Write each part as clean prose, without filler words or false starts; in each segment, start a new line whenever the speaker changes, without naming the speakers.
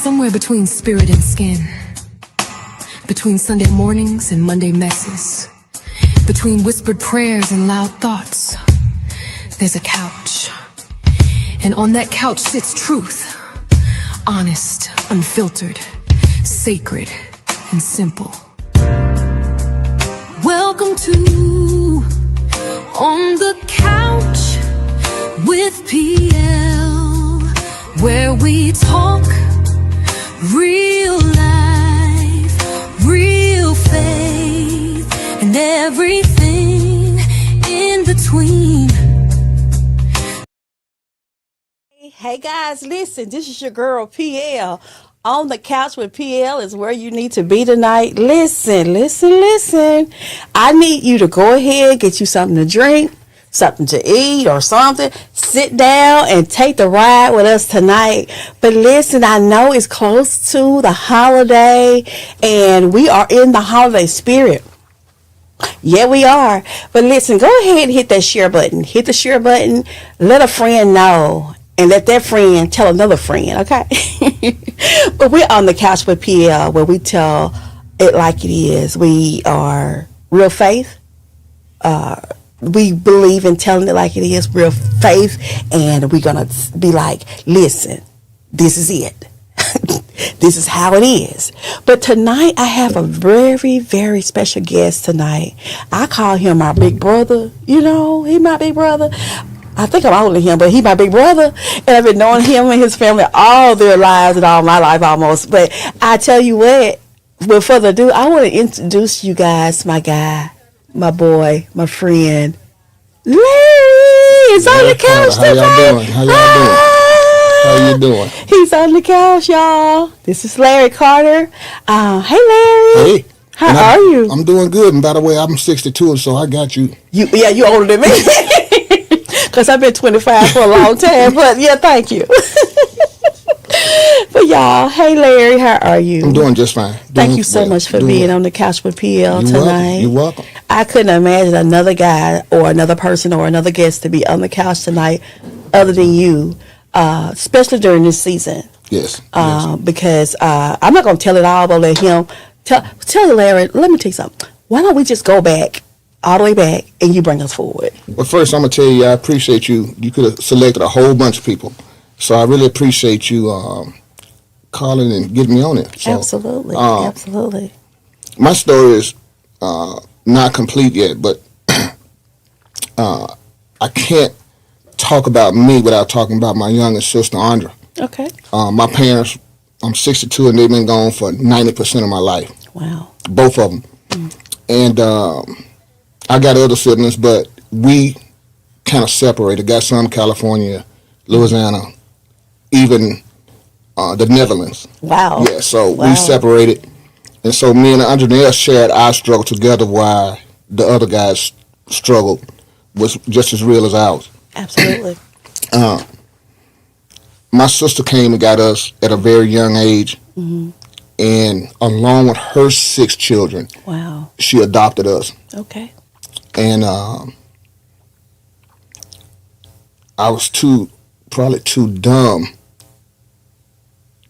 Somewhere between spirit and skin. Between Sunday mornings and Monday messes. Between whispered prayers and loud thoughts. There's a couch. And on that couch sits truth. Honest, unfiltered, sacred, and simple. Welcome to On the Couch with PL, where we talk real life, real faith, and everything in between.
Hey guys, listen, this is your girl PL. On the Couch with PL is where you need to be tonight. Listen. I need you to go ahead, get you something to drink, something to eat or something. Sit down and take the ride with us tonight. But listen, I know it's close to the holiday and we are in the holiday spirit. Yeah, we are. But listen, go ahead and hit that share button. Hit the share button. Let a friend know. And let that friend tell another friend, okay? But we're on the Couch with PL, where we tell it like it is. We are real faith. We believe in telling it like it is, real faith. And we're going to be like, listen, this is it. This is how it is. But tonight, I have a very, very special guest tonight. I call him my big brother. You know, he my big brother. I think I'm older than him, but he my big brother, and I've been knowing him and his family all their lives and all my life almost. But I tell you what, without further ado, I want to introduce you guys, my guy, my boy, my friend, Larry is on the couch tonight.
How you doing?
He's on the couch, y'all. This is Larry Carter. Hey, Larry.
Hey.
How are you?
I'm doing good. And by the way, I'm 62, so I got you.
You older than me. Because I've been 25 for a long time. But, yeah, thank you. But, y'all, hey, Larry, how are you?
I'm doing just fine.
Thank you so much for being on the Couch with PL tonight.
You're welcome.
I couldn't imagine another guy or another person or another guest to be on the couch tonight other than you, especially during this season.
Yes.
Because I'm not going to tell it all, but let him tell Larry, let me tell you something. Why don't we just go back, all the way back, and you bring us forward?
Well, first, I'm going to tell you, I appreciate you. You could have selected a whole bunch of people. So I really appreciate you calling and getting me on it. So,
absolutely. Absolutely.
My story is not complete yet, but I can't talk about me without talking about my youngest sister, Andra.
Okay.
My parents, I'm 62, and they've been gone for 90% of my life.
Wow.
Both of them. And I got other siblings, but we kind of separated. Got some California, Louisiana, even the Netherlands.
Wow.
Yeah, so we separated. And so me and Andrea shared our struggle together while the other guys' struggle was just as real as ours.
Absolutely.
My sister came and got us at a very young age. Mm-hmm. And along with her 6 children,
wow,
she adopted us.
Okay.
And I was probably too dumb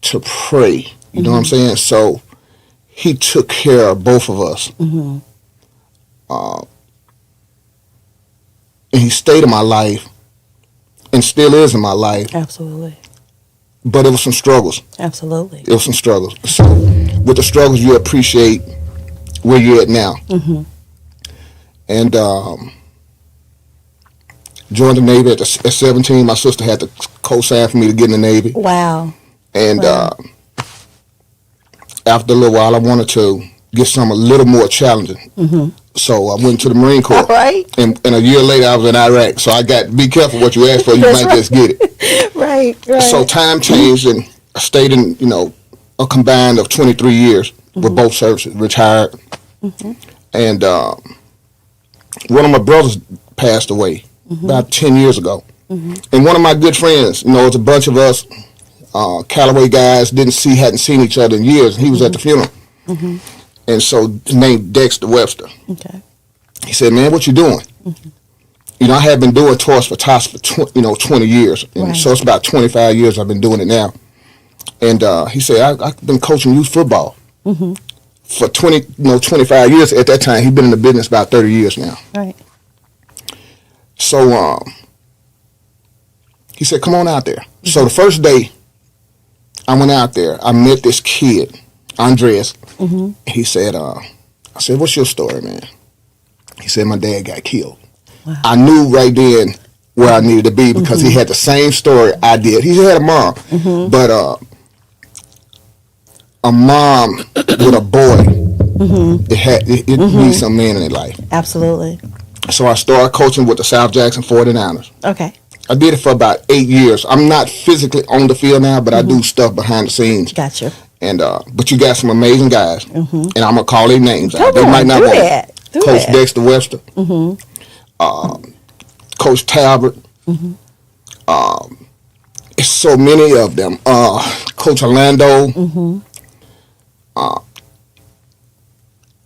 to pray. You know what I'm saying? So he took care of both of us. Mm-hmm. And he stayed in my life and still is in my life.
Absolutely.
But it was some struggles.
Absolutely.
It was some struggles. So with the struggles, you appreciate where you're at now. Mm-hmm. And joined the Navy at 17. My sister had to co-sign for me to get in the Navy.
Wow.
And after a little while, I wanted to get something a little more challenging. Mm-hmm. So I went to the Marine Corps.
Right.
And a year later, I was in Iraq. So I got, be careful what you ask for. You might just get it.
Right.
So time changed, and I stayed in, a combined of 23 years with both services, retired. Mm-hmm. And one of my brothers passed away about 10 years ago. Mm-hmm. And one of my good friends, it was a bunch of us, Callaway guys, hadn't seen each other in years. And he was at the funeral. Mm-hmm. And so his name Dexter Webster. Okay. He said, "Man, what you doing?" Mm-hmm. I had been doing tours for Tots for 20 years. And so it's about 25 years I've been doing it now. And he said, I've been coaching youth football for 25 years. At that time, he'd been in the business about 30 years now.
Right.
So he said, come on out there. So the first day I went out there, I met this kid, Andres. He said, I said, what's your story, man? He said, my dad got killed.
Wow.
I knew right then where I needed to be because he had the same story I did. He had a mom, but a mom with a boy, it needs some man in their life.
Absolutely.
So I started coaching with the South Jackson 49ers.
Okay.
I did it for about 8 years. I'm not physically on the field now, but I do stuff behind the scenes.
Gotcha.
And but you got some amazing guys, and I'm gonna call their names out.
Come on, do that. Do
Coach
that.
Dexter Webster, Coach Talbot. It's so many of them. Coach Orlando.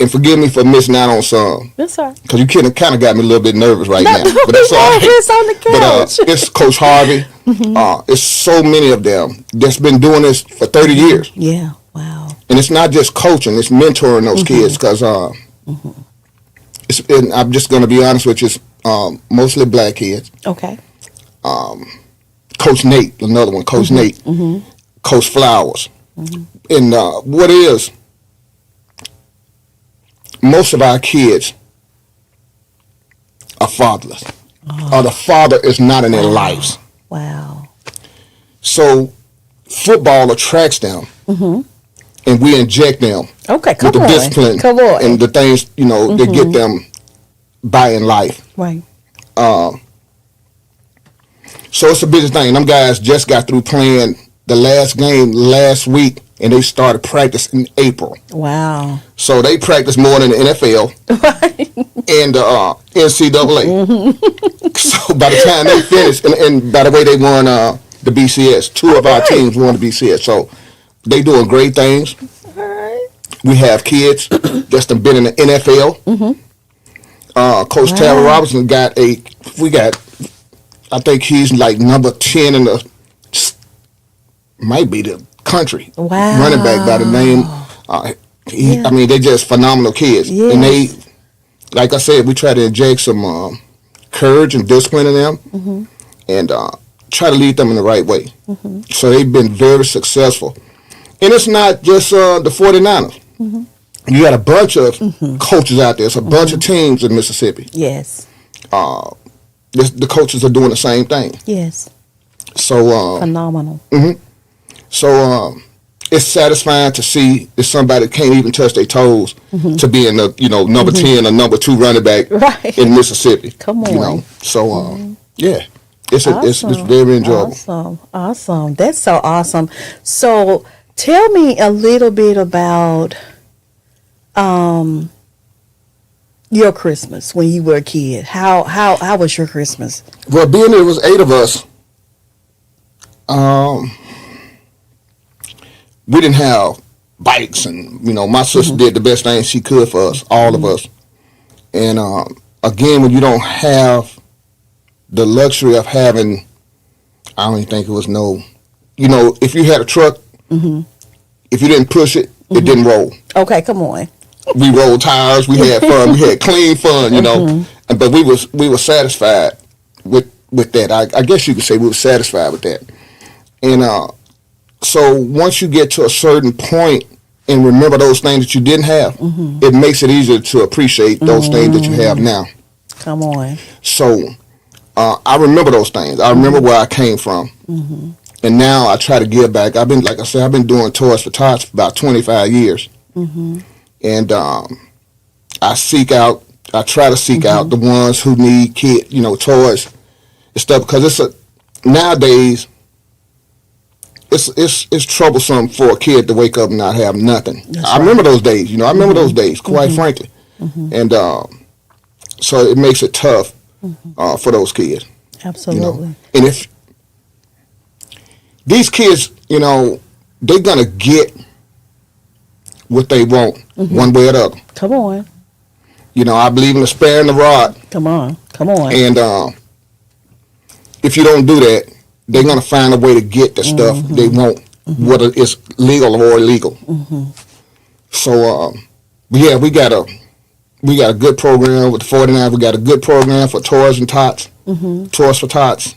And forgive me for missing out on some.
That's all right.
Because you kind of got me a little bit nervous right now.
But that's all right. It's on the couch.
But it's Coach Harvey. It's so many of them that's been doing this for 30 years.
Yeah. Wow.
And it's not just coaching, it's mentoring those kids. Because and I'm just going to be honest with you, it's mostly black kids.
Okay.
Coach Nate, another one, Coach Nate. Coach Flowers. And what is, most of our kids are fatherless. Or the father is not in their lives.
Wow.
So football attracts them, and we inject them
Okay,
with the discipline
Come on.
and the things that get them by in life.
Right.
So it's a busy thing. Them guys just got through playing the last game last week, and they started practice in April.
Wow.
So they practice more than the NFL and NCAA. So by the time they finish, and by the way, they won the BCS. Two of our teams won the BCS. So they doing great things.
All right.
We have kids that's been in the NFL. Coach Tara Robinson I think he's like number 10 in the, might be the country.
Wow.
Running back by the name. I mean, they're just phenomenal kids.
Yes.
And they, like I said, we try to inject some courage and discipline in them and try to lead them in the right way. So they've been very successful. And it's not just the 49ers. You got a bunch of coaches out there. It's a bunch of teams in Mississippi.
Yes.
The coaches are doing the same thing.
Yes.
So
Phenomenal.
So it's satisfying to see if somebody can't even touch their toes to be in the number 10 or number 2 running back in Mississippi.
Come on.
So yeah, it's
Awesome.
very enjoyable.
Awesome. That's so awesome. So tell me a little bit about your Christmas when you were a kid. How was your Christmas?
Well, being there was 8 of us, we didn't have bikes, and my sister did the best thing she could for us, all of us. And again, when you don't have the luxury of having, I don't even think it was if you had a truck, if you didn't push it, it didn't roll.
Okay, come on.
We rolled tires. We had fun. We had clean fun, But we were satisfied with that. I guess you could say we were satisfied with that. And so once you get to a certain point and remember those things that you didn't have, it makes it easier to appreciate those things that you have now.
Come on.
So I remember those things. I remember where I came from. And now I try to give back. I've been doing Toys for Tots for about 25 years. And I try to seek out the ones who need toys and stuff, because nowadays it's troublesome for a kid to wake up and not have nothing. I remember those days, I remember those days, quite frankly. And so it makes it tough for those kids.
Absolutely.
And if these kids, they're going to get what they want one way or the other.
Come on.
I believe in the spare and the rod.
Come on.
And if you don't do that, they're going to find a way to get the stuff they want whether it's legal or illegal. So, yeah, we got a good program with the 49. We got a good program for toys and tots, toys for tots,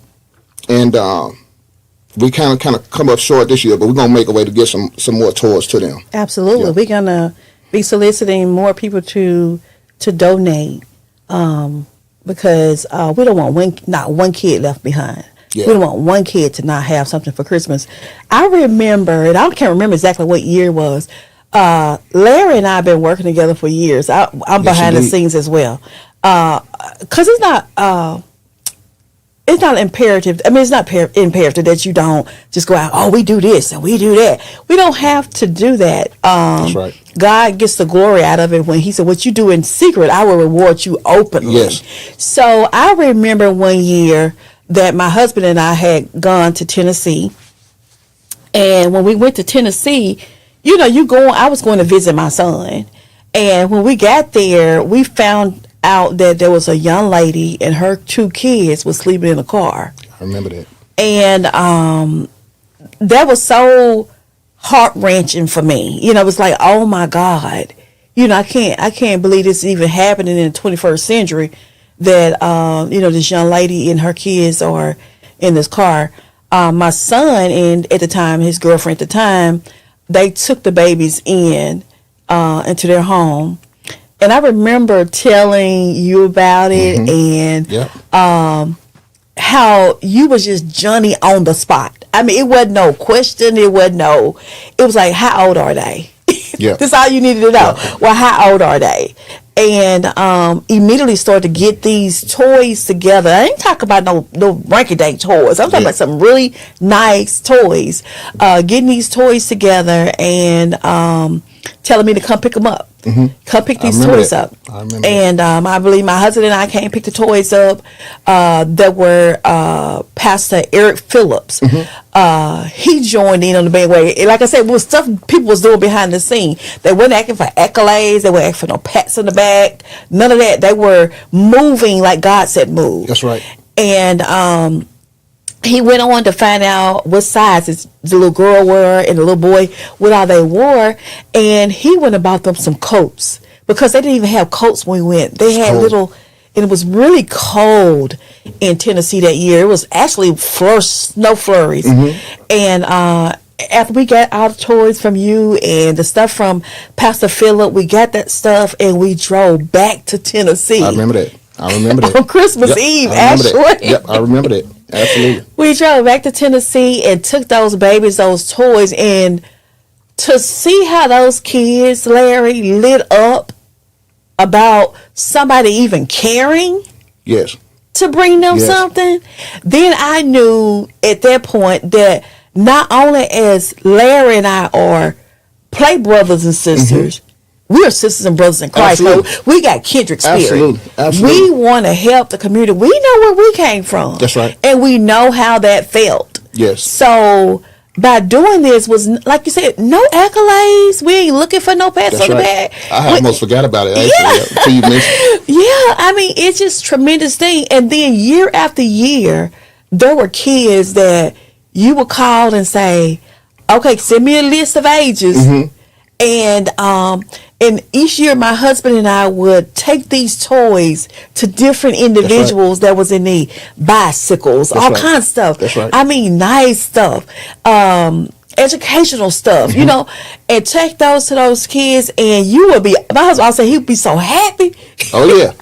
and we kind of come up short this year, but we're gonna make a way to get some more toys to them.
Absolutely,
Yeah.
we're gonna be soliciting more people to donate, because we don't want not one kid left behind.
Yeah.
We don't want one kid to not have something for Christmas. I remember, and I can't remember exactly what year it was. Larry and I have been working together for years. I'm behind the
indeed.
scenes as well, because it's not imperative. I mean, it's not imperative that you don't just go out, oh, we do this and we do that. We don't have to do that.
That's right.
God gets the glory out of it when he said, what you do in secret, I will reward you openly.
Yes.
So I remember one year that my husband and I had gone to Tennessee. And when we went to Tennessee, I was going to visit my son. And when we got there, we found out that there was a young lady and her 2 kids was sleeping in a car.
I remember that.
And that was so heart-wrenching for me. It was like, oh my God. I can't believe this is even happening in the 21st century, that this young lady and her kids are in this car. My son and at the time, his girlfriend at the time, they took the babies into their home. And I remember telling you about it, and how you was just Johnny on the spot. I mean, it wasn't no question. It was like, how old are they?
Yeah.
That's all you needed to know.
Yeah.
Well, how old are they? And immediately started to get these toys together. I ain't talking about no ranky-dank toys. I'm talking about some really nice toys. Getting these toys together and telling me to come pick them up. Come pick these toys up.
I remember
and I believe my husband and I came pick the toys up. That were Pastor Eric Phillips. He joined in on the bandwagon. And like I said, it was stuff people was doing behind the scene. They weren't asking for accolades. They weren't asking for no pats on the back. None of that. They were moving like God said move.
That's right.
And he went on to find out what sizes the little girl were and the little boy, what all they wore. And he went and bought them some coats, because they didn't even have coats when we went. They had
cold.
and it was really cold in Tennessee that year. It was actually snow flurries. And after we got our toys from you and the stuff from Pastor Phillip, we got that stuff and we drove back to Tennessee.
I remember that.
On Christmas Eve,
I remember that.
actually.
Yep, I remember that. Absolutely.
We drove back to Tennessee and took those babies, those toys, and to see how those kids, Larry, lit up about somebody even caring
Yes.
to bring them
Yes.
something, then I knew at that point that not only as Larry and I are play brothers and sisters, we are sisters and brothers in Christ.
Absolutely.
We got kindred spirit.
Absolutely. Absolutely.
We want to help the community. We know where we came from.
That's right.
And we know how that felt.
Yes.
So by doing this was, like you said, no accolades. We ain't looking for no pats
That's
on the
right.
back.
I almost forgot about it, actually, until you mentioned it.
Yeah, I mean, it's just tremendous thing. And then year after year, there were kids that you would call and say, okay, send me a list of ages. And each year my husband and I would take these toys to different individuals that was in need. Bicycles,
That's
all
right.
kinds of stuff.
That's right.
I mean, nice stuff. Educational stuff, and take those to those kids, and you would be, my husband, I'll say he'd be so happy.
Oh, yeah.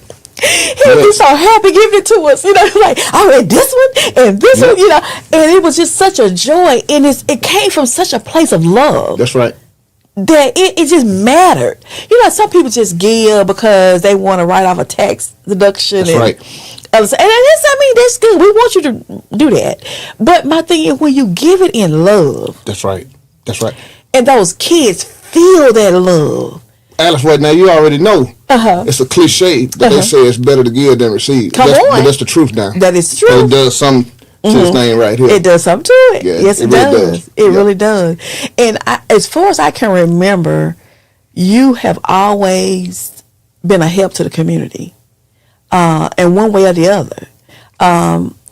He would be so happy giving it to us, like, I read this one and this one, and it was just such a joy, and it came from such a place of love
That's right.
that it just mattered. Some people just give because they want to write off a tax deduction.
That's
and
right.
That's good. We want you to do that. But my thing is, when you give it in love,
That's right. That's right.
and those kids feel that love.
Alice, right now, you already know. It's a cliche, but they say it's better to give than receive.
Come on.
But that's the truth now.
That is true.
But it does something to this thing right here.
It does something to it.
Yeah,
Yes,
it
it,
really
does.
does.
It
Yeah.
really does. And as far as I can remember, you have always been a help to the community, in one way or the other.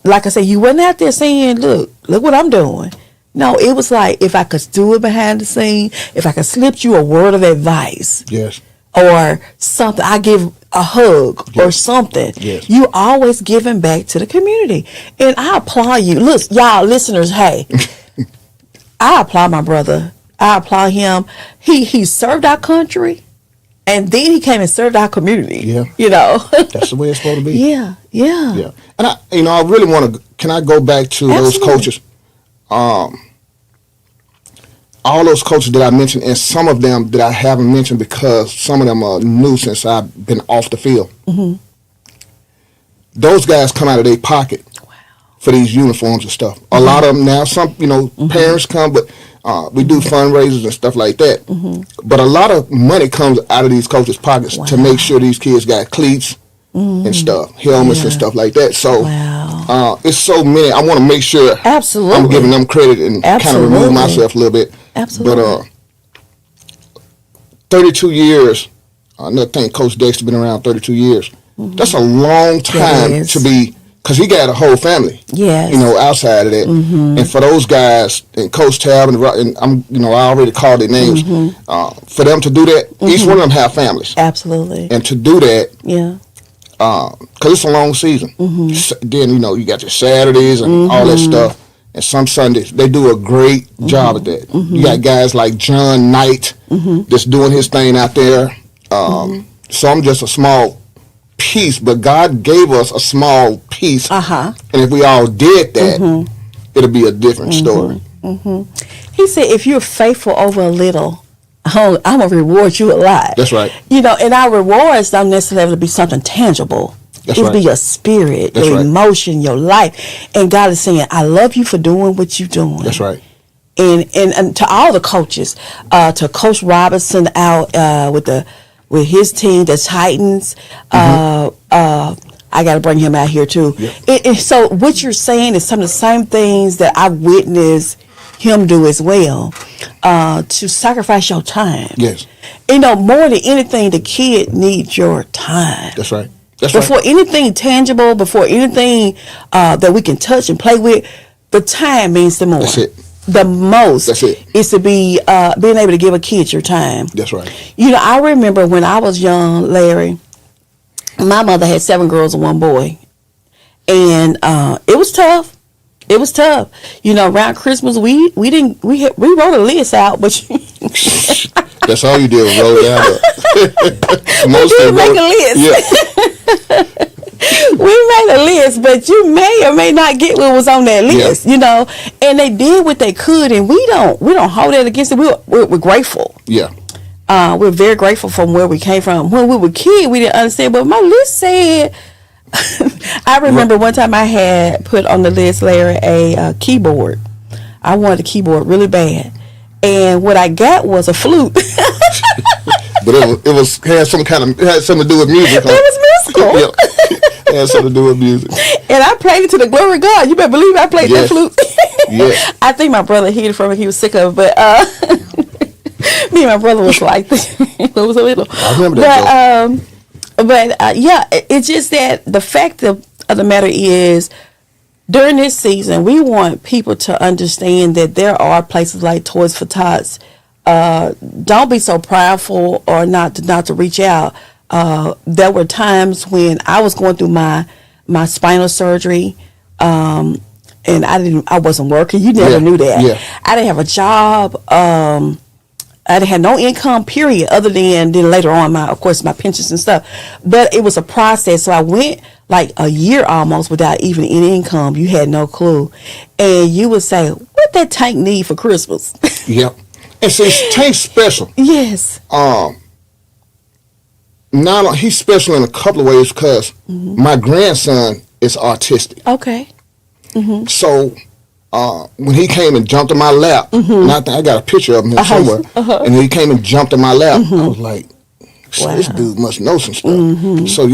Like I said, you wasn't out there saying, look what I'm doing. No, it was like if I could do it behind the scene, if I could slip you a word of advice
Yes.
or something, I give a hug or
Yes.
something.
Yes.
You always giving back to the community. And I applaud you. Look, y'all listeners, hey, I applaud my brother. I applaud him. He served our country and then he came and served our community.
Yeah.
You know.
That's the way it's supposed to be.
Yeah.
Yeah. And I really want to, can I go back to those
Absolutely.
coaches? All those coaches that I mentioned, and some of them that I haven't mentioned because some of them are new since I've been off the field.
Mm-hmm.
Those guys come out of their pocket for these uniforms and stuff. A lot of them now, some, parents come, but we do fundraisers and stuff like that. But a lot of money comes out of these coaches' pockets to make sure these kids got cleats and stuff, helmets and stuff like that. So it's so many. I want to make sure
Absolutely.
I'm giving them credit and kind of
Absolutely.
remove myself a little bit.
Absolutely.
But 32 years, another thing, Coach Dexter been around 32 years. That's a long time
is.
to be, because he got a whole family,
Yes.
outside of that. And for those guys, and Coach Tab, and I already called their names, for them to do that, each one of them have families.
Absolutely.
And to do that,
Yeah.
because it's a long season. Then, you got your Saturdays and all that stuff. And some Sundays, they do a great job at that. You got guys like John Knight that's doing his thing out there. So I'm just a small piece, but God gave us a small piece. And if we all did that, it'll be a different story.
He said, if you're faithful over a little, I'm going to reward you a lot.
That's right.
And our rewards don't necessarily be something tangible.
That's
It'll be
right.
your spirit,
That's
your
right.
emotion, your life. And God is saying, I love you for doing what you're doing.
That's right.
And to all the coaches, to Coach Robinson out with his team, the Titans, I got to bring him out here too.
Yeah.
So what you're saying is some of the same things that I witnessed him do as well, to sacrifice your time.
Yes.
More than anything, the kid needs your time.
That's right. That's
Before
right.
anything tangible, before anything that we can touch and play with, the time means the more.
That's it.
The most
That's it.
is to be being able to give a kid your time.
That's right.
I remember when I was young, Larry, my mother had 7 girls and 1 boy. And it was tough. It was tough. Around Christmas, we wrote a list out, but
That's all you did was roll down.
we did make a list.
Yeah.
We made a list, but you may or may not get what was on that list, And they did what they could, and we don't hold that against it. We're grateful.
Yeah.
We're very grateful from where we came from. When we were kids, we didn't understand, but my list said. I remember one time I had put on the list, Larry, a keyboard. I wanted a keyboard really bad, and what I got was a flute.
But it had something to do with music.
It was musical.
Yeah. It had something to do with music.
And I played it to the glory of God. You better believe I played that
Yes.
flute.
Yes.
I think my brother hid it from me. He was sick of it, but me and my brother was like this. It was a little.
I remember that.
It's just that the fact of the matter is, during this season, we want people to understand that there are places like Toys for Tots. Don't be so prideful or not to reach out. There were times when I was going through my spinal surgery, and I wasn't working. You never knew that.
Yeah.
I didn't have a job. I didn't have no income, period, other than then later on, my pensions and stuff. But it was a process. So I went like a year almost without even any income. You had no clue. And you would say, what that tank need for Christmas?
Yeah. And see, Tank's special.
Yes.
He's special in a couple of ways because my grandson is autistic.
Okay.
So when he came and jumped in my lap, and I think I got a picture of him here somewhere, and he came and jumped in my lap, I was like, this dude must know some stuff. So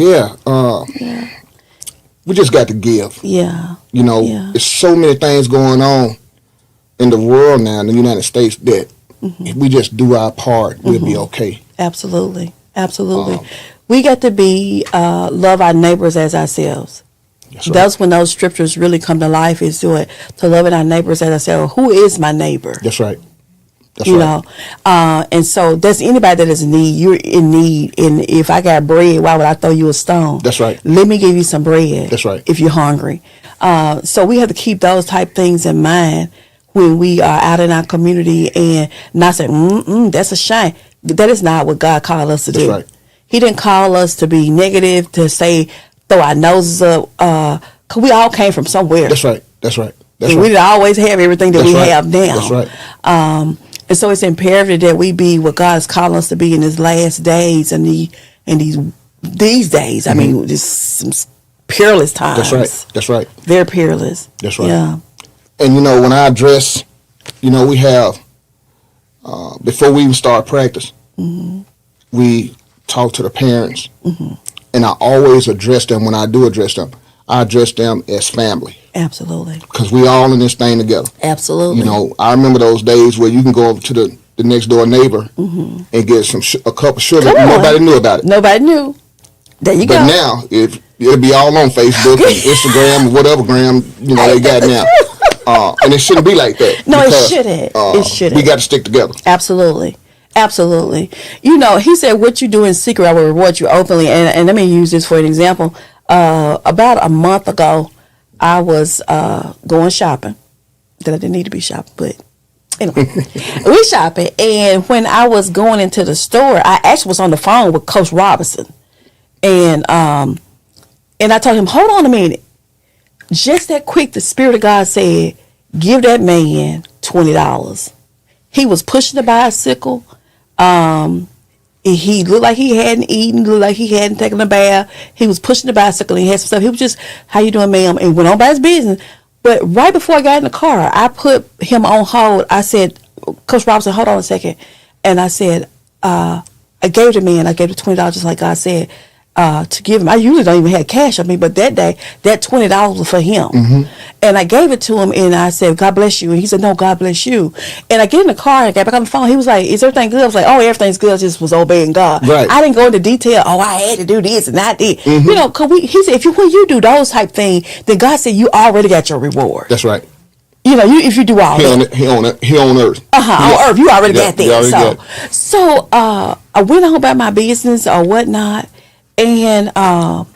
we just got to give.
Yeah.
There's so many things going on in the world now in the United States that if we just do our part, we'll be okay.
Absolutely. We got to be love our neighbors as ourselves.
That's right.
That's when those scriptures really come to life. Is to loving our neighbors as I said. Well, who is my neighbor?
That's right. That's
you
right.
know, and so there's anybody that is in need. You're in need, and if I got bread, why would I throw you a stone?
That's right.
Let me give you some bread.
That's right.
If you're hungry, so we have to keep those type things in mind when we are out in our community and not say, that's a shame. That is not what God called us to do.
That's right.
He didn't call us to be negative, to say, throw our noses up, because we all came from somewhere.
That's right. That's right. That's
And
right.
we didn't always have everything that
That's
we
right.
have now.
That's right.
And so it's imperative that we be what God is calling us to be in His last days and these days. I mean, just some peerless times.
That's right. That's right.
Very peerless.
That's right.
Yeah.
And when I address, we have before we even start practice, we talk to the parents, and I always address them. When I do address them, I address them as family
Absolutely.
because we all in this thing together.
Absolutely.
I remember those days where you can go over to the next door neighbor and get a cup of sugar.
Come on.
Nobody knew about it.
Nobody knew. There you
But
go.
now, if it'll be all on Facebook and Instagram, whatever gram they got now, and it shouldn't be like that.
No, it
because,
shouldn't. It shouldn't.
We got to stick together.
Absolutely. Absolutely. He said, what you do in secret, I will reward you openly. And let me use this for an example. About a month ago, I was going shopping. That I didn't need to be shopping, but anyway, we shopping. And when I was going into the store, I actually was on the phone with Coach Robinson. And I told him, hold on a minute. Just that quick, the Spirit of God said, give that man $20. He was pushing the bicycle. He looked like he hadn't eaten, looked like he hadn't taken a bath. He was pushing the bicycle and he had some stuff. He was just, how you doing, ma'am? And went on by his business. But right before I got in the car, I put him on hold. I said, Coach Robinson, hold on a second. And I said, I gave the man, I gave the $20 just like God said, to give him. I usually don't even have cash on me, but that day, that $20 was for him. And I gave it to him and I said, God bless you. And he said, no, God bless you. And I get in the car and I got back on the phone. He was like, is everything good? I was like, oh, everything's good. I just was obeying God.
Right.
I didn't go into detail. Oh, I had to do this and I did. Cause he said, when you do those type things, then God said, you already got your reward.
That's right.
If you do all that.
He on earth.
On earth, you already got
you
that.
already got it.
So I went on about my business or whatnot. And man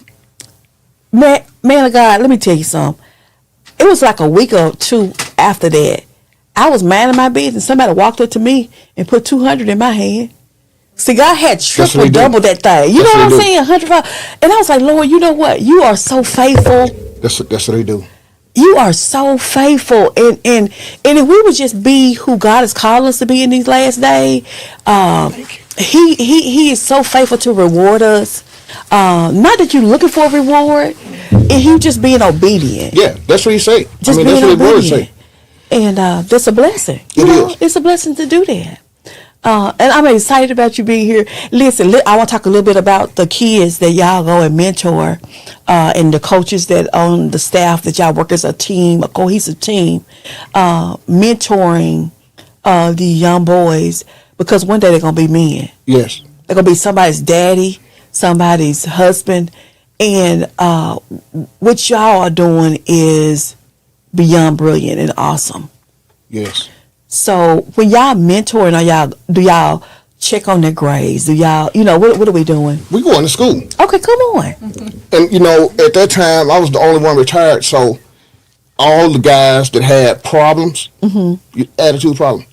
of God, let me tell you something. It was like a week or two after that. I was minding my business. Somebody walked up to me and put $200 in my hand. See, God had triple, double that thing. You know what I'm saying? 105. And I was like, Lord, you know what? You are so faithful.
That's what they do.
You are so faithful, and if we would just be who God has called us to be in these last days, He is so faithful to reward us. Not that you're looking for a reward, and He just being obedient.
Yeah, that's what He say.
Just being
that's what His word say.
And that's a blessing.
It is.
It's a blessing to do that. And I'm excited about you being here. Listen, I want to talk a little bit about the kids that y'all go and mentor, and the coaches that on the staff that y'all work as a team, a cohesive team, mentoring the young boys, because one day they're going to be men.
Yes.
They're going to be somebody's daddy, somebody's husband, and what y'all are doing is beyond brilliant and awesome.
Yes.
So when y'all mentoring, do y'all check on their grades? Do y'all, what are we doing?
We going to school.
Okay, come on.
And at that time I was the only one retired, so all the guys that had problems, attitude problem.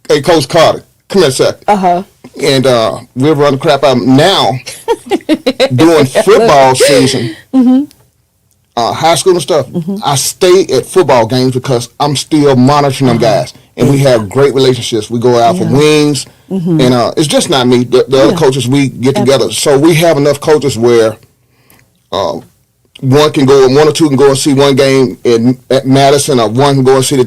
Hey, Coach Carter, come here a second. And we're running crap out now. During football season, high school and stuff, I stay at football games because I'm still monitoring them guys. And we have great relationships. We go out for wings. And it's just not me. The other coaches, we get together. So we have enough coaches where one or two can go and see one game at Madison, or one can go and see the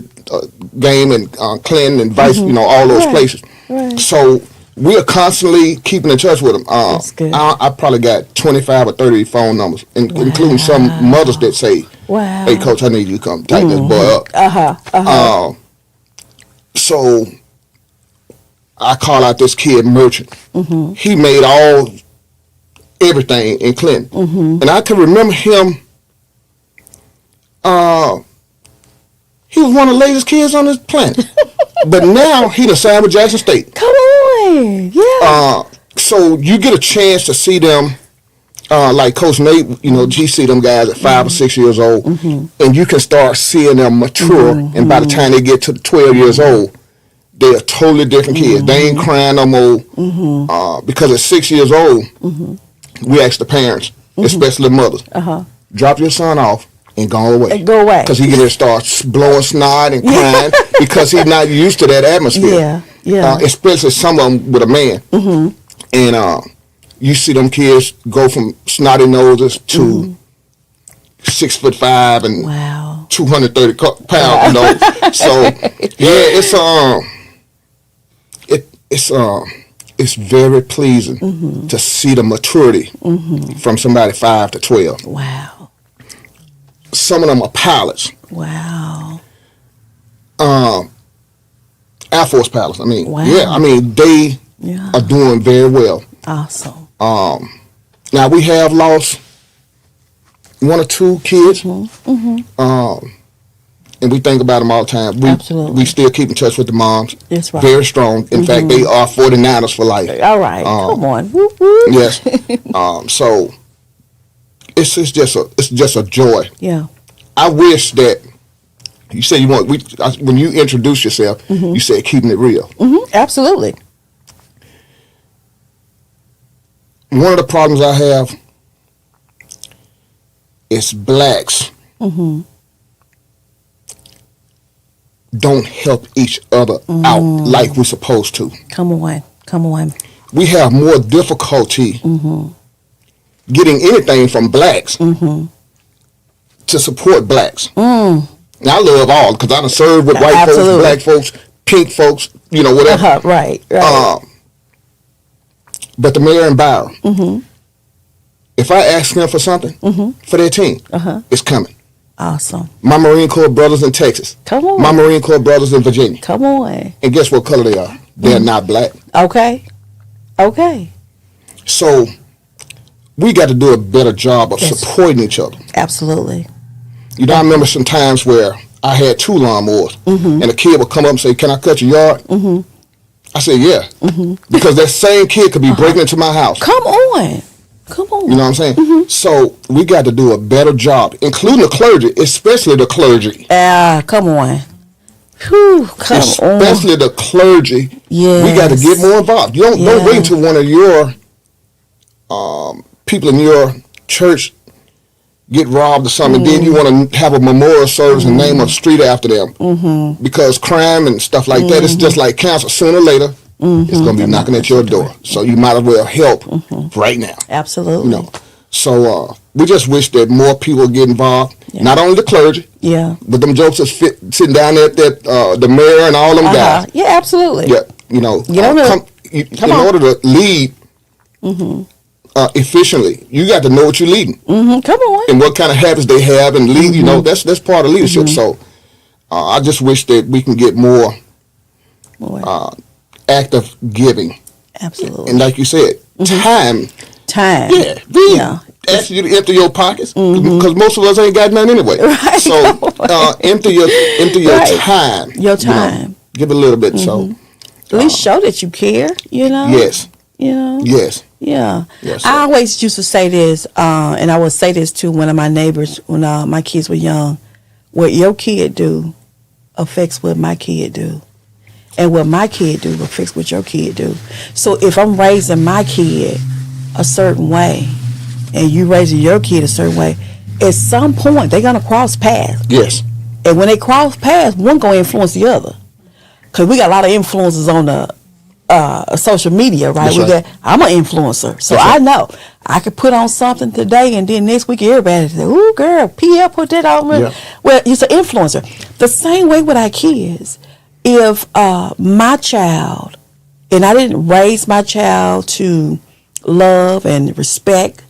game in Clinton and vice, all those places.
Right.
So we are constantly keeping in touch with them.
That's good.
I probably got 25 or 30 phone numbers, including some mothers that say,
Wow.
hey, Coach, I need you to come tighten this boy up. So I call out this kid Merchant. He made everything in Clinton. And I can remember him He was one of the latest kids on this planet. But now he done signed with Jackson State.
Come on. Yeah.
So you get a chance to see them, like Coach Nate, he see them guys at 5 or 6 years old, and you can start seeing them mature, and by the time they get to 12 years old, they're totally different kids. They ain't crying no more, because at 6 years old, we ask the parents, especially the mothers, drop your son off and go away.
Go away.
Because he can just start blowing snot and crying because he's not used to that atmosphere.
Yeah.
Especially some of them with a man. And you see them kids go from snotty noses to 6'5" and
Wow.
230 pounds. So yeah, it's very pleasing to see the maturity from somebody 5 to 12.
Wow.
Some of them are pilots.
Wow.
Air Force pilots.
Wow.
They are doing very well.
Awesome.
Now we have lost 1 or 2 kids. And we think about them all the time.
Absolutely.
We still keep in touch with the moms.
That's right.
Very strong. In fact, they are 49ers for life.
All right. Come on. Woo, woo.
Yes. So it's just a joy.
Yeah.
I wish that you say when you introduce yourself, you said keeping it real.
Absolutely.
One of the problems I have is blacks don't help each other out like we're supposed to.
Come on.
We have more difficulty getting anything from blacks to support blacks. Now I love all because I done served with white folks, black folks, pink folks, whatever.
Right.
But the mayor and Byron, if I ask them for something for their team, it's coming.
Awesome.
My Marine Corps brothers in Texas.
Come on.
My Marine Corps brothers in Virginia.
Come on.
And guess what color they are? They're not black.
Okay.
So we got to do a better job of supporting each other.
Absolutely.
I remember some times where I had 2 lawnmowers, and a kid would come up and say, "Can I cut your yard?" I said, "Yeah," because that same kid could be breaking into my house.
Come on.
You know what I'm saying? So we got to do a better job, including the clergy, especially the clergy.
Come on. Whew,
especially the clergy.
Yes.
We got to get more involved. You don't wait until one of your people in your church get robbed or something, and then you want to have a memorial service and name a street after them. Because crime and stuff like that, it's just like cancer. Sooner or later, it's going to be knocking at your door. So you might as well help right now.
Absolutely.
So we just wish that more people get involved. Not only the clergy, but them jokes that's sitting down there at the mayor and all them guys.
Yeah, absolutely.
Yeah, in order to lead efficiently, you got to know what you're leading.
Come on.
And what kind of habits they have and lead. That's part of leadership. So I just wish that we can get more active giving.
Absolutely.
And like you said, time. Yeah. Ask you to empty your pockets because most of us ain't got none anyway.
Right.
So empty your time.
Your time.
Give it a little bit. So
at least show that you care.
Yes. Yes.
Yeah.
Yes,
I always used to say this, and I would say this to one of my neighbors when my kids were young. What your kid do affects what my kid do. And what my kid do affects what your kid do. So if I'm raising my kid a certain way and you raising your kid a certain way, at some point they're going to cross paths.
Yes.
And when they cross paths, one going to influence the other. Because we got a lot of influences on the social media, right?
That's right.
I'm an influencer. So
That's right.
I know I could put on something today and then next week everybody say, "Ooh, girl, PL put that on me."
Yeah.
Well, it's an influencer. The same way with our kids. If my child, and I didn't raise my child to love and respect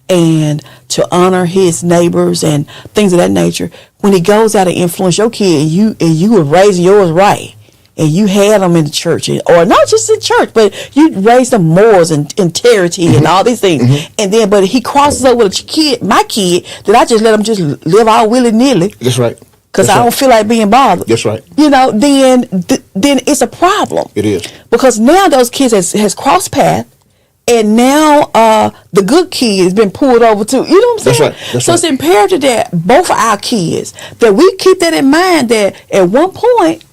and to honor his neighbors and things of that nature, when he goes out and influence your kid and you were raising yours right, and you had them in the church, or not just in church, but you raised them morals and integrity and all these things. And then, but he crosses over with a kid, my kid, that I just let him just live all willy nilly.
That's right.
Because I don't feel like being bothered.
That's right.
You know, then it's a problem.
It is.
Because now those kids has crossed paths, and now the good kid has been pulled over too. You know what I'm saying?
That's right. That's
so
right.
it's imperative that both of our kids, that we keep that in mind, that at one point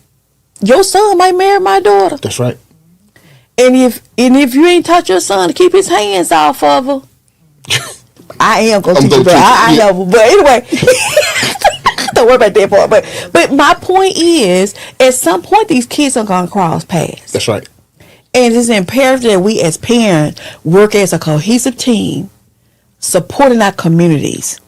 your son might marry my daughter.
That's right.
And if you ain't taught your son to keep his hands off of her, I am gonna teach you, but I know. But anyway, don't worry about that part. But my point is, at some point, these kids are gonna cross paths.
That's right.
And it's imperative that we as parents work as a cohesive team, supporting our communities.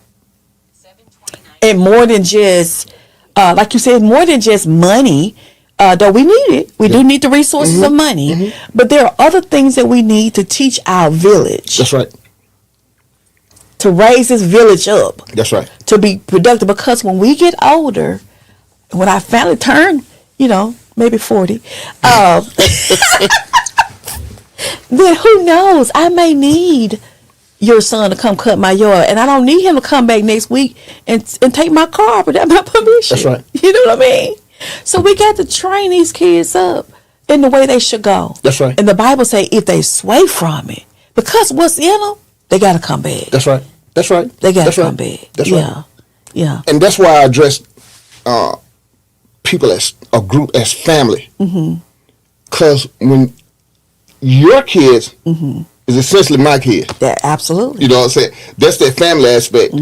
And more than just, like you said, more than just money, though we need it. We do need the resources of money. But there are other things that we need to teach our village.
That's right.
To raise this village up.
That's right.
To be productive. Because when we get older, when I finally turn, maybe 40, then who knows? I may need your son to come cut my yard, and I don't need him to come back next week and take my car without my permission.
That's right.
You know what I mean? So we got to train these kids up in the way they should go.
That's right.
And the Bible say if they sway from it, because what's in them, they got to come back.
That's right. That's right.
They got
That's
to
right.
come back.
That's
yeah.
right.
Yeah.
And that's why I address people as a group, as family. Because when your kids is essentially my kids.
That absolutely.
You know what I'm saying? That's that family aspect.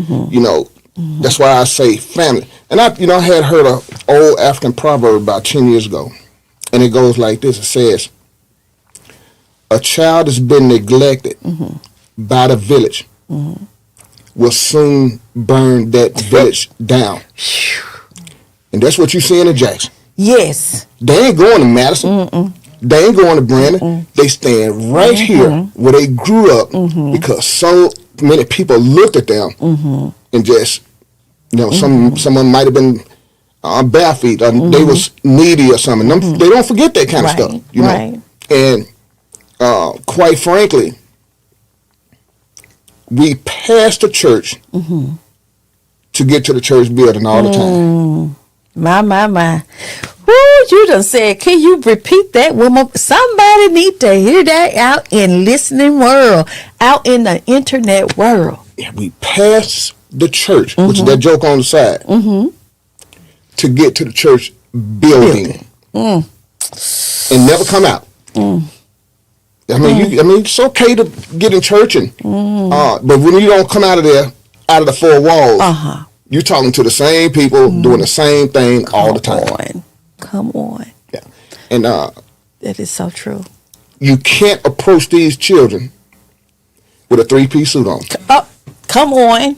That's why I say family. And I had heard an old African proverb about 10 years ago. And it goes like this. It says, a child that's been neglected by the village will soon burn that village down. And that's what you see in Jackson.
Yes.
They ain't going to Madison. They ain't going to Brandon. They stand right here where they grew up because so many people looked at them and just, some of them might have been bare feet or they was needy or something. They don't forget that kind of stuff, know. And quite frankly, we pass the church to get to the church building all the time.
My. Woo, you done said, can you repeat that one more? Somebody need to hear that out in listening world, out in the internet world.
Yeah, we pass the church, which is that joke on the side, to get to the church building. And never come out. I mean, it's okay to get in church, but when you don't come out of there, out of the four walls, you're talking to the same people, doing the same thing all the time.
Come on.
Yeah. And
that is so true.
You can't approach these children with a three-piece suit on.
Oh, come on.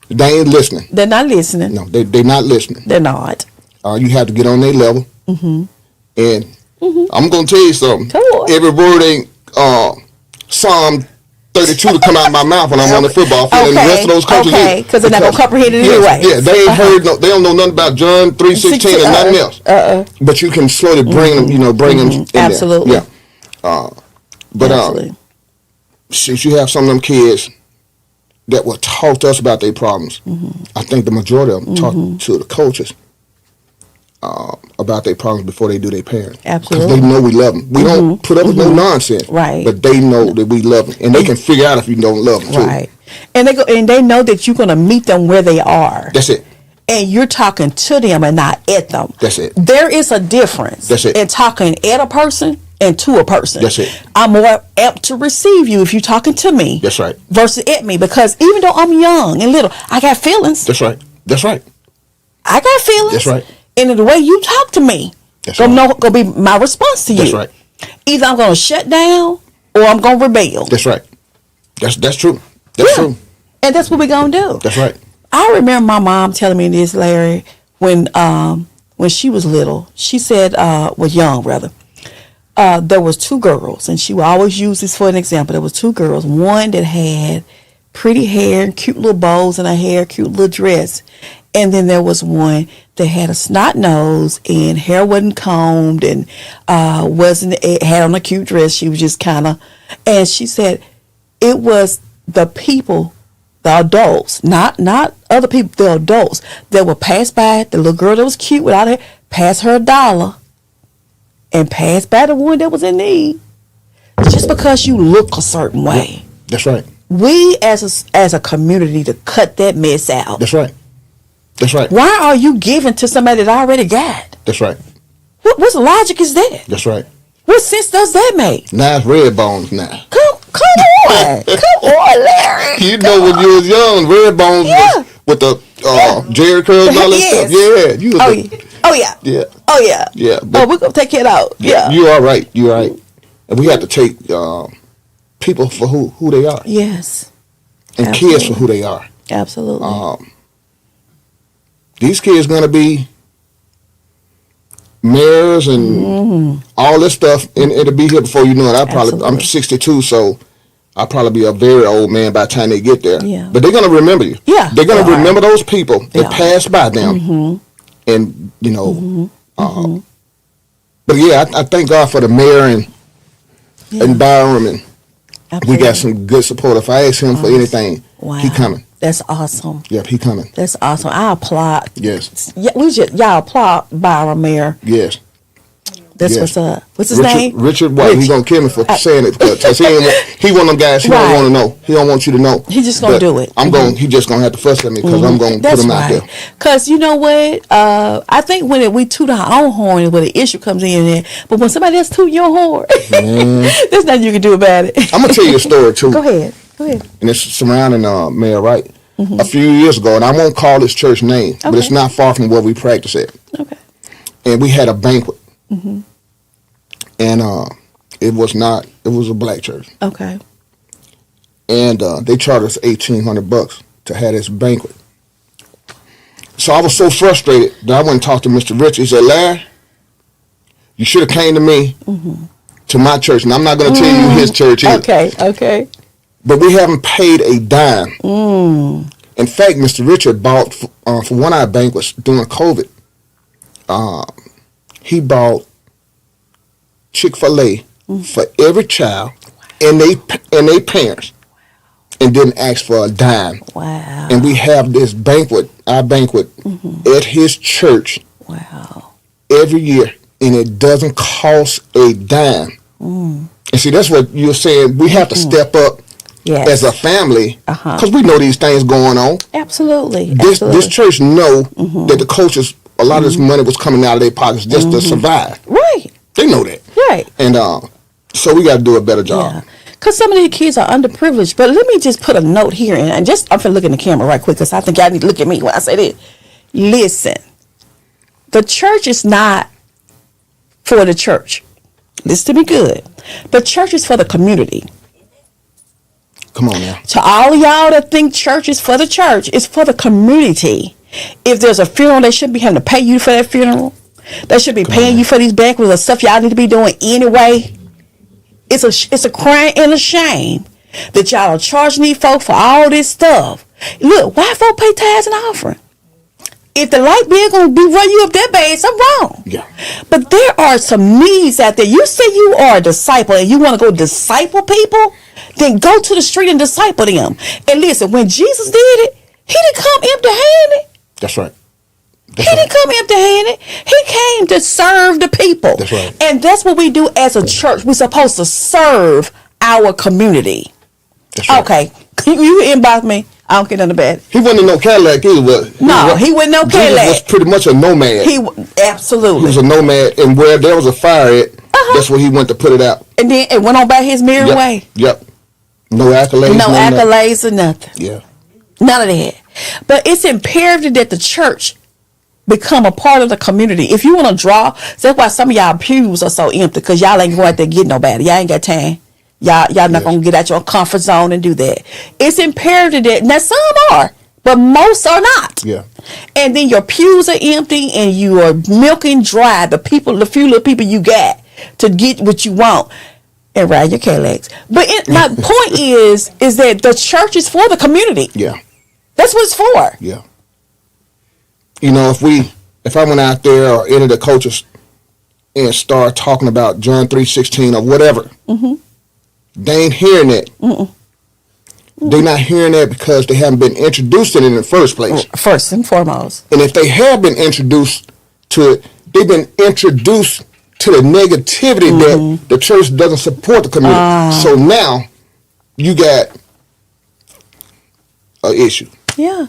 They ain't listening.
They're not listening.
No, they're not listening.
They're not.
You have to get on their level. And I'm going to tell you something.
Come on.
Every word ain't Psalm 32 to come out of my mouth when I'm on the football field. And the rest of those coaches
because they're not going to comprehend it anyway.
Yeah, they ain't heard, they don't know nothing about John 3:16 and nothing else. But you can slowly bring them, bring them in
Absolutely.
there. Yeah. But since you have some of them kids that will talk to us about their problems, I think the majority of them talk to the coaches about their problems before they do their parents.
Absolutely.
Because they know we love them. We don't put up with no nonsense.
Right.
But they know that we love them. And they can figure out if you don't love them, too.
Right. And they know that you're going to meet them where they are.
That's it.
And you're talking to them and not at them.
That's it.
There is a difference
That's it.
in talking at a person and to a person.
That's it.
I'm more apt to receive you if you're talking to me.
That's right.
Versus at me, because even though I'm young and little, I got feelings.
That's right. That's right.
I got feelings.
That's right.
And the way you talk to me, gonna be my response to you.
That's right.
Either I'm gonna shut down or I'm gonna rebel.
That's right. That's true. That's true.
And that's what we're gonna do.
That's right.
I remember my mom telling me this, Larry, when she was little. She said, was young rather. There was two girls, and she would always use this for an example. There was two girls. One that had pretty hair and cute little bows in her hair, cute little dress, And then there was one that had a snot nose and hair wasn't combed and had on a cute dress. She was just kind of, and she said it was the people, the adults, not other people, the adults that would pass by the little girl that was cute without her, pass her $1 and pass by the one that was in need. Just because you look a certain way.
That's right.
We as a community to cut that mess out.
That's right. That's right.
Why are you giving to somebody that already got?
That's right.
What logic is that?
That's right.
What sense does that make?
Now it's red bones now.
Come on. Come on, Larry.
You know when you was young, red bones
Yeah.
was with the Jerry curls and all that
Yes.
stuff. Yeah. You was
Oh yeah.
Yeah.
Oh yeah.
Yeah,
Oh,
but-
we're gonna take it out. Yeah.
You are right. You are right. And we have to take people for who they are,
Yes.
and kids for who they are.
Absolutely.
These kids gonna be mayors and all this stuff, and it'll be here before you know it. I'm
Absolutely.
62, so I'll probably be a very old man by the time they get there.
Yeah.
But they're gonna remember you.
Yeah,
they're gonna
they are.
remember those people
They
that
are.
passed by them, and you know. But yeah, I thank God for the mayor and Byram, and we got some good support. If I ask him for anything,
Wow.
he coming.
That's awesome.
Yep, he coming.
That's awesome. I applaud.
Yes,
Yeah, y'all applaud Byron Mayor.
yes.
That's
Yes.
what's up. What's his name?
Richard White. He gonna kill me for saying it because he one of them guys. He don't
Right.
want to know. He don't want you to know.
He just gonna
But
do it.
He just gonna have to fuss at me because I'm gonna
That's
put him out
right.
there.
Because you know what? I think when we toot our own horn is where the issue comes in there. But when somebody else toot your horn, there's nothing you can do about it.
I'm gonna tell you a story too,
Go ahead.
and it's surrounding Mayor Wright. A few years ago, and I won't call this church name, but it's
Okay.
not far from where we practice at.
Okay.
And we had a banquet, and it was a black church.
Okay.
And they charged us $1,800 to have this banquet. So I was so frustrated that I went and talked to Mr. Rich. He said, "Larry, you should have came to me, to my church, and I'm not going to tell you his church either.
Okay.
But we haven't paid a dime. In fact, Mr. Richard bought for one of our banquets during COVID. He bought Chick-fil-A for every child and they parents, and didn't ask for a dime.
Wow.
And we have this banquet, our banquet, at his church
Wow.
every year, and it doesn't cost a dime. And see, that's what you're saying. We have to step up
Yes.
as a family
Uh-huh.
because we know these things going on.
Absolutely.
This church know that the coaches, a lot of this money was coming out of their pockets just to survive.
Right.
They know that.
Right.
And so we got to do a better job.
Yeah. Because some of these kids are underprivileged. But let me just put a note here. And I'm going to look in the camera right quick because I think y'all need to look at me when I say this. Listen. The church is not for the church. Listen to me good. The church is for the community.
Come on now.
To all of y'all that think church is for the church, it's for the community. If there's a funeral, they shouldn't be having to pay you for that funeral. They should be paying you for these banquets or stuff y'all need to be doing anyway. It's a crime and a shame that y'all are charging these folk for all this stuff. Look, why folk pay tithes and offering? If the light bill gonna be run you up that bad, something wrong.
Yeah.
But there are some needs out there. You say you are a disciple and you want to go disciple people, then go to the street and disciple them. And listen, when Jesus did it, he didn't come empty-handed.
That's right.
He didn't come empty-handed. He came to serve the people.
That's right.
And that's what we do as a church. We're supposed to serve our community.
That's right.
Okay. You inbox me. I don't get none of bad.
He wasn't in no Cadillac either, but
No, he wasn't no
Jesus
Cadillac.
was pretty much a nomad. He
Absolutely.
was a nomad, and where there was a fire at, that's where he went to put it out.
And then it went on by his merry
Yep.
way.
Yep. No accolades.
No
none of that.
accolades or nothing.
Yeah.
None of that. But it's imperative that the church become a part of the community. If you want to draw, that's why some of y'all pews are so empty, because y'all ain't going out there getting nobody. Y'all ain't got time. Y'all not going to get out your comfort zone and do that. It's imperative that, now some are, but most are not.
Yeah.
And then your pews are empty and you are milking dry the few little people you got to get what you want and ride your Cadillacs. But my point is that the church is for the community.
Yeah.
That's what it's for.
Yeah. You know, if I went out there or any of the coaches and start talking about John 3:16 or whatever, they ain't hearing that. They're not hearing that because they haven't been introduced to it in the first place.
First and foremost.
And if they have been introduced to it, they've been introduced to the negativity that the church doesn't support the community. So now you got an issue.
Yeah.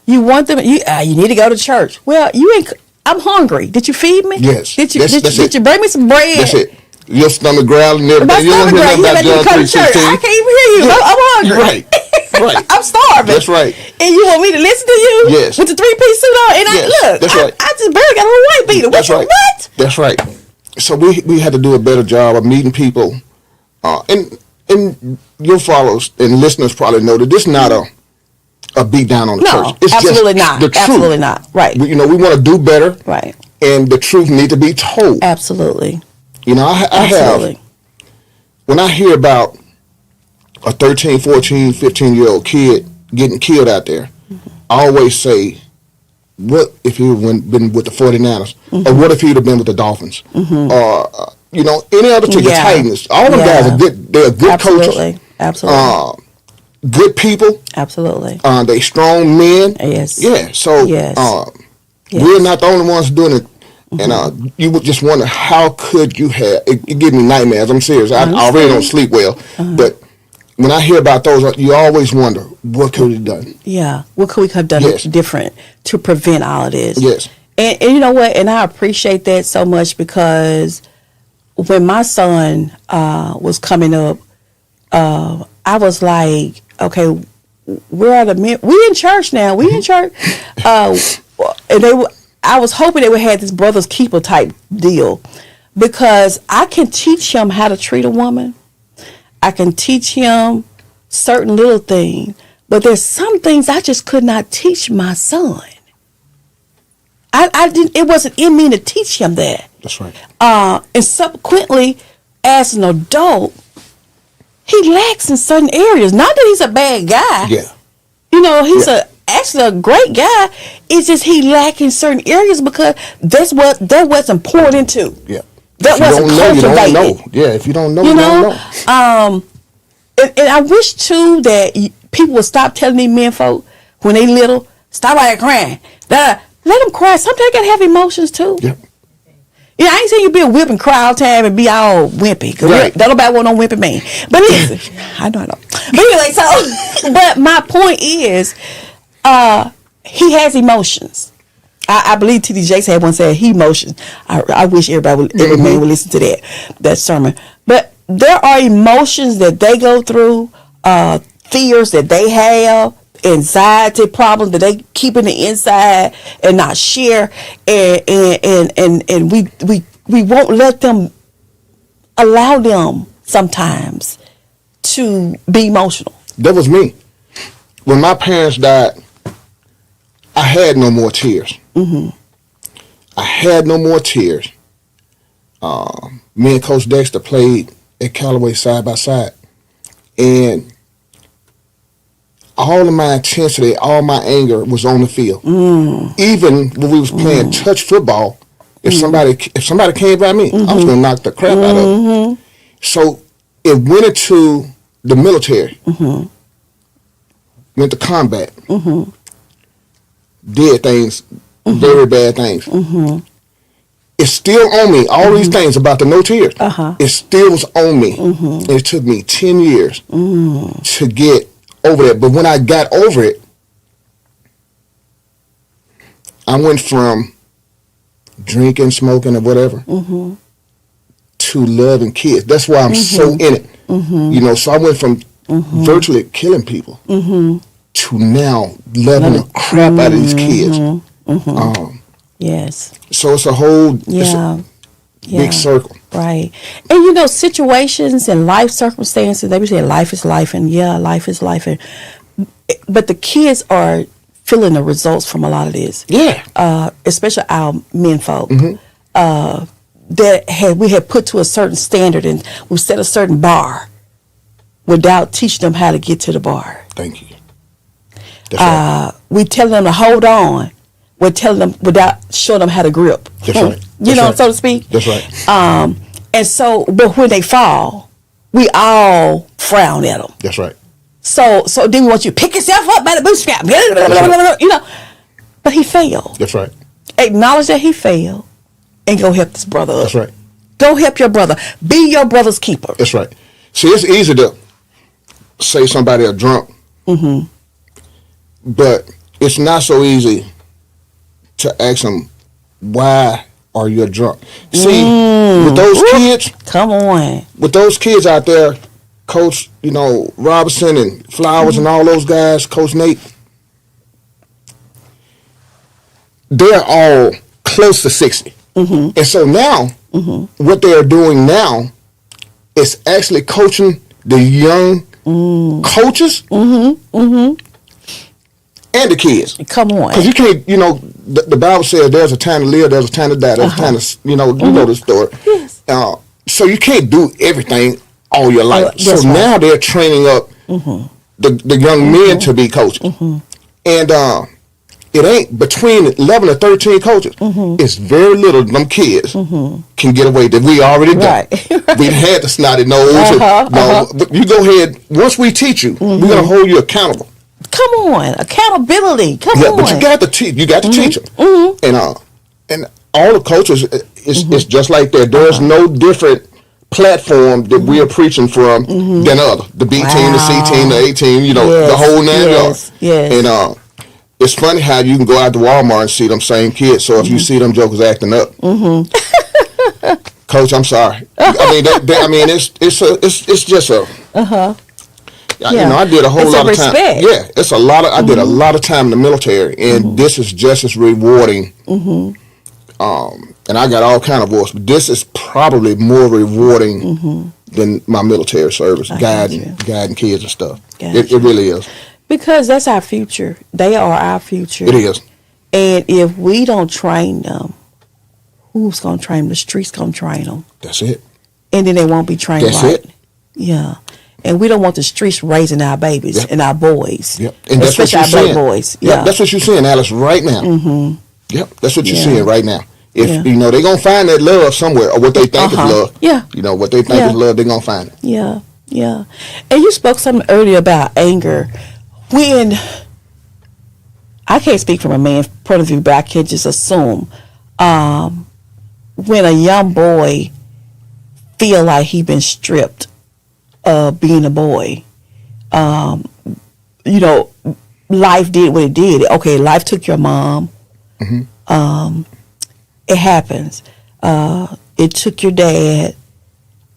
You want them, you need to go to church. Well, you ain't, I'm hungry. Did you feed me?
Yes.
Did you,
That's
did you bring me some bread?
That's it. Your stomach growling and
My
everything. You don't
stomach
hear
growling.
nothing
You
about
let me
John
come to church.
3:16.
I can't even hear you.
Yeah.
I'm hungry.
Right. Right.
I'm starving.
That's right.
And you want me to listen to you?
Yes.
With the 3-piece suit on? And
Yes. That's right.
I just barely got a little white beater.
That's right.
What?
That's right. So we had to do a better job of meeting people, and your followers and listeners probably know that this is not a beat down on the
No,
church. It's
absolutely
just
not.
the truth.
Absolutely not. Right.
We want to do better,
Right.
and the truth need to be told.
Absolutely.
You know, I
Absolutely.
have, when I hear about a 13, 14, 15-year-old kid getting killed out there, I always say, what if he would been with the 49ers? Or what if he'd have been with the Dolphins? Or, any other team, the Titans. All them guys are good. They're good
Absolutely.
coaches.
Absolutely.
Good people.
Absolutely.
They strong men.
Yes.
Yeah. So
Yes.
we're not the only ones doing it. And you would just wonder, how could you have, it gives me nightmares. I'm serious. I already don't sleep well. But when I hear about those, you always wonder, what could we have done?
Yeah. What could we have done
Yes.
different to prevent all of this?
Yes.
And you know what? And I appreciate that so much, because when my son was coming up, I was like, okay, where are the men? We in church now. We in church. And I was hoping they would have this brother's keeper type deal, because I can teach him how to treat a woman. I can teach him certain little things, but there's some things I just could not teach my son. I didn't. It wasn't in me to teach him that.
That's right.
And subsequently, as an adult, he lacks in certain areas. Not that he's a bad guy.
Yeah.
He's actually a great guy. It's just he lacks in certain areas, because that wasn't poured into.
Yeah.
That
If you
wasn't
don't know, you
cultivated.
don't know. Yeah, if you don't know, you don't know.
And I wish too that people would stop telling these men folk when they little, stop out there crying. Let them cry. Sometimes they gotta have emotions too.
Yeah.
I ain't saying you be a whip and cry all the time and be all wimpy. Cause
Right.
don't nobody want no wimpy man. But listen, I know. But anyway, so but my point is, he has emotions. I believe T.D. Jakes had one said he emotions. I wish every man would listen to that sermon. But there are emotions that they go through, fears that they have, anxiety problems that they keep in the inside and not share, and we won't let them, allow them sometimes to be emotional.
That was me. When my parents died, I had no more tears. I had no more tears. Me and Coach Dexter played at Callaway side by side, and all of my intensity, all my anger was on the field. Even when we was playing touch football, if somebody came by me, I was gonna knock the crap out of them. So it went into the military, went to combat, did things, very bad things. It's still on me. All these things about the no tears, it still was on me. And it took me 10 years to get over that. But when I got over it, I went from drinking, smoking, or whatever to loving kids. That's why I'm so in it. So I went from virtually killing people to now loving the crap out of these kids.
Yes.
So it's a whole
big
circle.
Right. And situations and life circumstances, they would say life is life, and life is life. But the kids are feeling the results from a lot of this.
Yeah.
Especially our men folk. We had put to a certain standard, and we set a certain bar without teaching them how to get to the bar.
Thank you. That's right.
We tell them to hold on, with telling them without showing them how to grip.
That's right.
You
That's
know,
right.
so to speak.
That's right.
And so, but when they fall, we all frown at them.
That's right.
So then we want you to pick yourself up by the bootstrap. You know, but he failed.
That's right.
Acknowledge that he failed and go help this brother up.
That's right.
Go help your brother. Be your brother's keeper.
That's right. See, it's easy to say somebody a drunk, but it's not so easy to ask them, why are you a drunk? See, with those kids,
Come on.
with those kids out there, Coach, Robinson and Flowers and all those guys, Coach Nate, they're all close to 60. And so now, what they're doing now is actually coaching the young coaches and the kids.
Come on.
Because you can't, the Bible says there's a time to live, there's a time to die, there's a time to, you know the story.
Yes.
So you can't do everything all your life. So
that's right.
now they're training up the young men to be coaches. And it ain't between 11 and 13 coaches. It's very little of them kids can get away that we already done.
Right.
We had the snotty nose. But you go ahead. Once we teach you, we're gonna hold you accountable.
Come on. Accountability. Come on.
But you got to teach. You got to teach them. And all the coaches, it's just like that. There's no different platform that we are preaching from than other. The B team, the C team, the A team. The whole 9 yards.
Yes.
And it's funny how you can go out to Walmart and see them same kids. So if you see them jokers acting up, Coach, I'm sorry. I mean, it's just a. I did a whole
It's
lot
a
of time.
respect.
Yeah, it's a lot of. I did a lot of time in the military, and this is just as rewarding. And I got all kind of voice, but this is probably more rewarding than my military service, guiding kids and stuff. It really is.
Because that's our future. They are our future.
It is.
And if we don't train them, who's going to train them? The streets going to train them.
That's it.
And then they won't be trained
That's
right.
it.
Yeah. And we don't want the streets raising our babies and our boys.
Yep. And that's what
especially
you're
our
saying.
black boys.
Yep.
Yeah.
That's what you're saying, Alice, right now. Yep. That's what you're
Yeah.
seeing right now. If
Yeah.
they're gonna find that love somewhere, or what they think is love.
Yeah.
What they think is love, they're gonna find it.
Yeah. Yeah. And you spoke something earlier about anger. When I can't speak from a man's point of view, but I can just assume when a young boy feel like he been stripped of being a boy, life did what it did. Okay, life took your mom. It happens. It took your dad.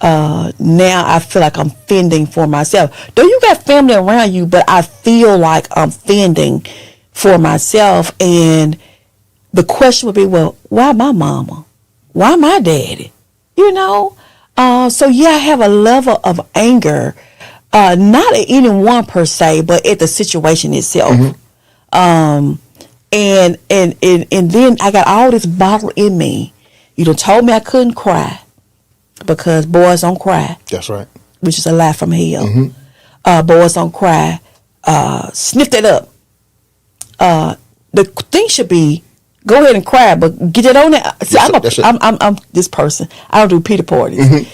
Now I feel like I'm fending for myself. Though you got family around you, but I feel like I'm fending for myself. And the question would be, well, why my mama? Why my daddy? So yeah, I have a level of anger, not at anyone per se, but at the situation itself. And then I got all this bottle in me. You done told me I couldn't cry because boys don't cry.
That's right.
Which is a lie from hell. Boys don't cry. Sniff that up. The thing should be, go ahead and cry, but get it on there. See, I'm this person. I don't do pity parties.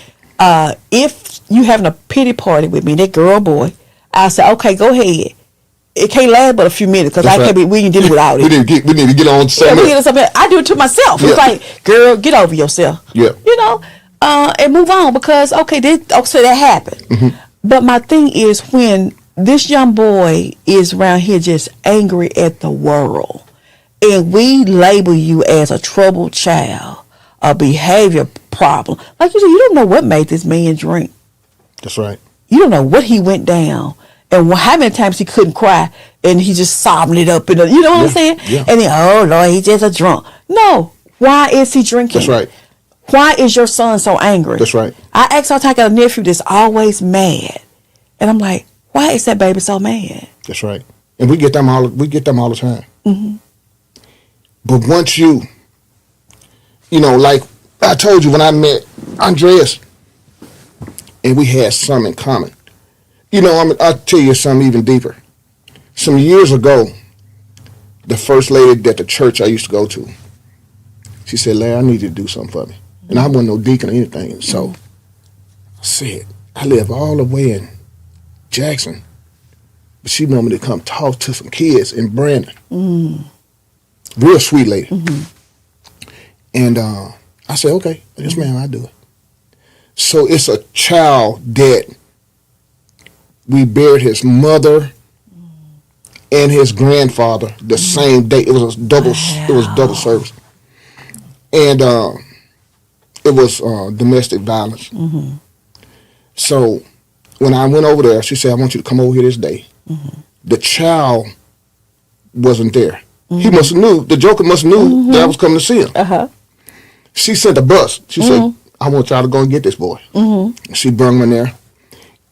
If you having a pity party with me, that girl or boy, I'll say, okay, go ahead. It can't last but a few minutes because we can deal without it.
we need to get on something.
I do it to myself. It's like, girl, get over yourself.
Yeah.
And move on because so that happened. But my thing is, when this young boy is around here just angry at the world, and we label you as a troubled child, a behavior problem, like you said, you don't know what made this man drink.
That's right.
You don't know what he went down. And how many times he couldn't cry and he just sobbing it up. You know what I'm saying?
Yeah.
And then, oh, Lord, he's just a drunk. No. Why is he drinking?
That's right.
Why is your son so angry?
That's right.
I asked I got a nephew that's always mad. And I'm like, why is that baby so mad?
That's right. And we get them all the time. But once like I told you when I met Andreas and we had something in common. I'll tell you something even deeper. Some years ago, the first lady that the church I used to go to, she said, Larry, I need you to do something for me. And I wasn't no deacon or anything. So I said, I live all the way in Jackson, but she wanted me to come talk to some kids in Brandon. Real sweet lady. And I said, okay, yes ma'am, I'll do it. So it's a child that we buried his mother and his grandfather the same day. It was a double. It was double service, and it was domestic violence. So when I went over there, she said, "I want you to come over here this day." The child wasn't there. He must have knew. The joker must have knew that I was coming to see him. She sent a bus. She said, "I want y'all to go and get this boy." She brought him in there,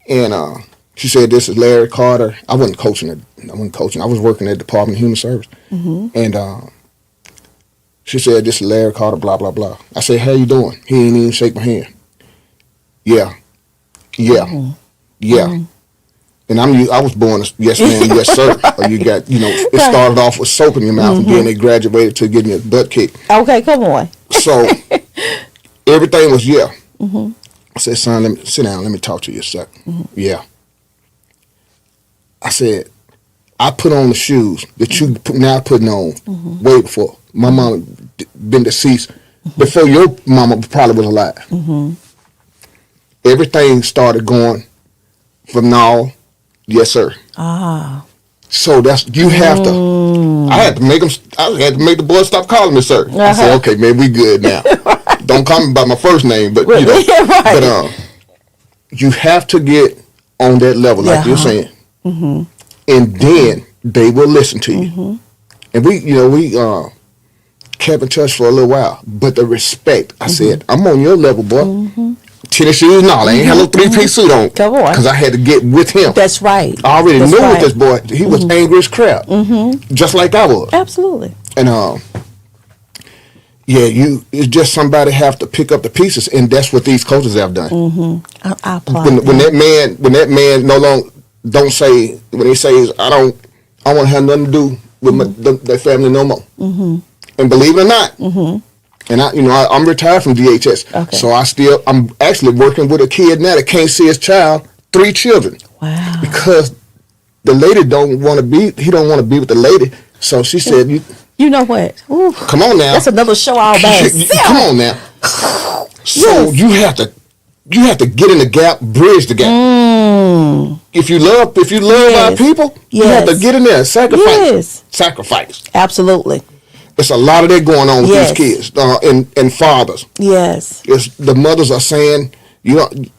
and she said, "This is Larry Carter." I wasn't coaching it. I was working at the Department of Human Service. And she said, "This is Larry Carter, blah, blah, blah." I said, "How you doing?" He ain't even shake my hand. Yeah. And I was born as yes ma'am, yes sir. Or you got, it started off with soap in your mouth, and then they graduated to getting your butt kicked.
Okay, come on.
So everything was yeah. I said, "Son, let me sit down. Let me talk to you a second." Yeah. I said, "I put on the shoes that you now putting on way before my mama been deceased, before your mama probably was alive." Everything started going from now, yes sir. So that's, you have to. I had to make them. I had to make the boys stop calling me sir. I said, "Okay, man, we good now. Don't call me by my first name, but but you have to get on that level, like you're saying, and then they will listen to you." And we kept in touch for a little while, but the respect. I said, "I'm on your level, boy." Tennis shoes, no, I ain't had no 3-piece suit on.
Come on,
because I had to get with him.
That's right.
I already knew with this boy. He was angry as crap, just like I was.
Absolutely.
And it's just somebody have to pick up the pieces, and that's what these coaches have done.
I applaud
when that man no longer don't say, when he says, I want to have nothing to do with their family no more. And believe it or not, and I'm retired from DHS, so I'm actually working with a kid now that can't see his child, 3 children.
Wow.
Because the lady he don't want to be with the lady, so she said,
you know what? Ooh,
come on now.
That's another show all by itself.
Come on now. So you have to get in the gap, bridge the gap. If you love our people, you have to get in there and sacrifice. Sacrifice.
Absolutely.
It's a lot of that going on with these kids and fathers.
Yes.
It's the mothers are saying, you don't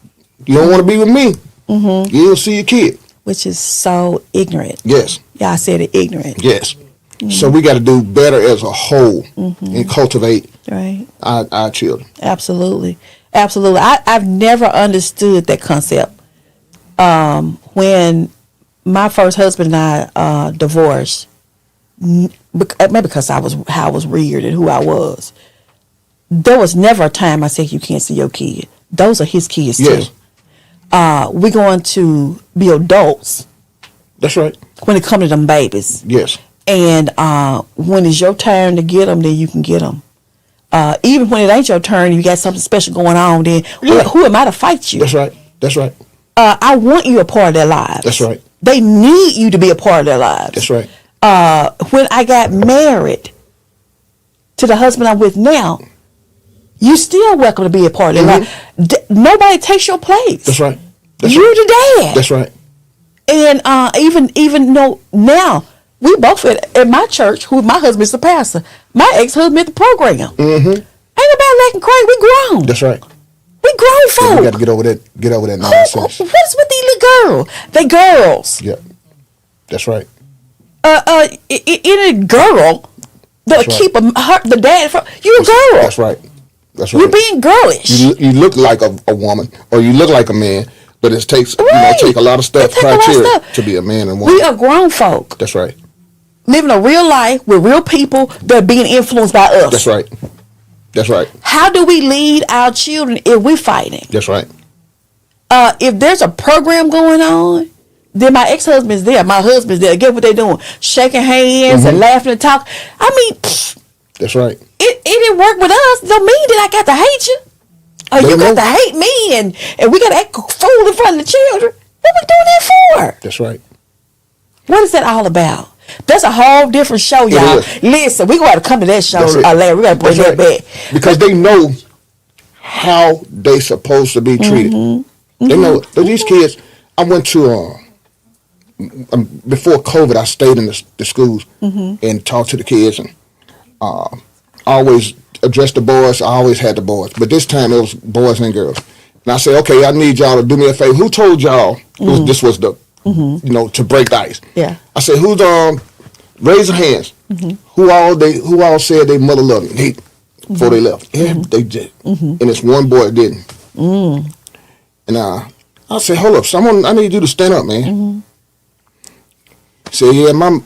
want to be with me. You don't see your kid.
Which is so ignorant.
Yes.
Yeah, I said it, ignorant.
Yes. So we got to do better as a whole and cultivate our children.
Absolutely. Absolutely. I've never understood that concept. When my first husband and I divorced, maybe because how I was reared and who I was, there was never a time I said, you can't see your kid. Those are his kids too. We're going to be adults.
That's right.
When it comes to them babies.
Yes.
And when it's your turn to get them, then you can get them. Even when it ain't your turn, you got something special going on, then who am I to fight you?
That's right. That's right.
I want you a part of their lives.
That's right.
They need you to be a part of their lives.
That's right.
When I got married to the husband I'm with now, you still welcome to be a part of their life. Nobody takes your place.
That's right.
You're the dad.
That's right.
And even though now we both at my church, who my husband's the pastor, my ex-husband at the program. Ain't nobody acting crazy. We grown.
That's right.
We grown folk.
We got to get over that nonsense.
What's with these little girls? They girls.
Yeah. That's right.
Any girl that keep the dad from you a girl.
That's right. That's right.
You're being girlish.
You look like a woman, or you look like a man, but it takes take a lot of stuff, criteria to be a man and woman.
We are grown folk.
That's right.
Living a real life with real people that are being influenced by us.
That's right. That's right.
How do we lead our children if we're fighting?
That's right.
If there's a program going on, Then my ex-husband's there. My husband's there. Get what they doing? Shaking hands and laughing and talking. I mean,
That's right.
it didn't work with us. Don't mean that I got to hate you. Or
They
you got
know.
to hate me and we got to act a fool in front of the children. What we doing that for?
That's right.
What is that all about? That's a whole different show, y'all.
is.
Listen, we got to come to that show,
That's it.
Larry. We got to bring
That's
that
right.
back.
Because they know how they supposed to be treated. They know these kids. I went to before COVID. I stayed in the schools and talked to the kids, and I always addressed the boys. I always had the boys, but this time it was boys and girls. And I said, okay, I need y'all to do me a favor. Who told y'all this was the to break the ice?
Yeah.
I said, who's raise your hands. Who all said their mother loved me before they left? Yeah, they did. And it's one boy that didn't. And I said, hold up, I need you to stand up, man. He said, yeah, my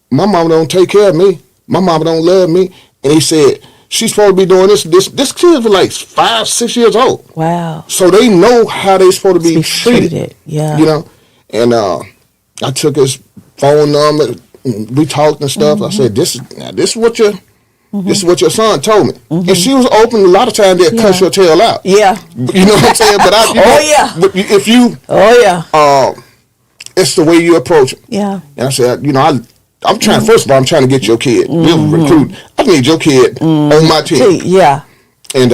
mama don't take care of me. My mama don't love me. And he said, she's supposed to be doing this. This kid was like 5, 6 years old.
Wow.
So they know how they supposed to be treated.
Yeah.
You know? And I took his phone number. We talked and stuff. I said, this is what your son told me. And she was open. A lot of times they'll cuss your tail out.
Yeah.
You know what I'm saying? But but if you it's the way you approach it.
Yeah.
And I said, I'm trying. First of all, I'm trying to get your kid. We're recruiting. I need your kid on my team.
Yeah.
And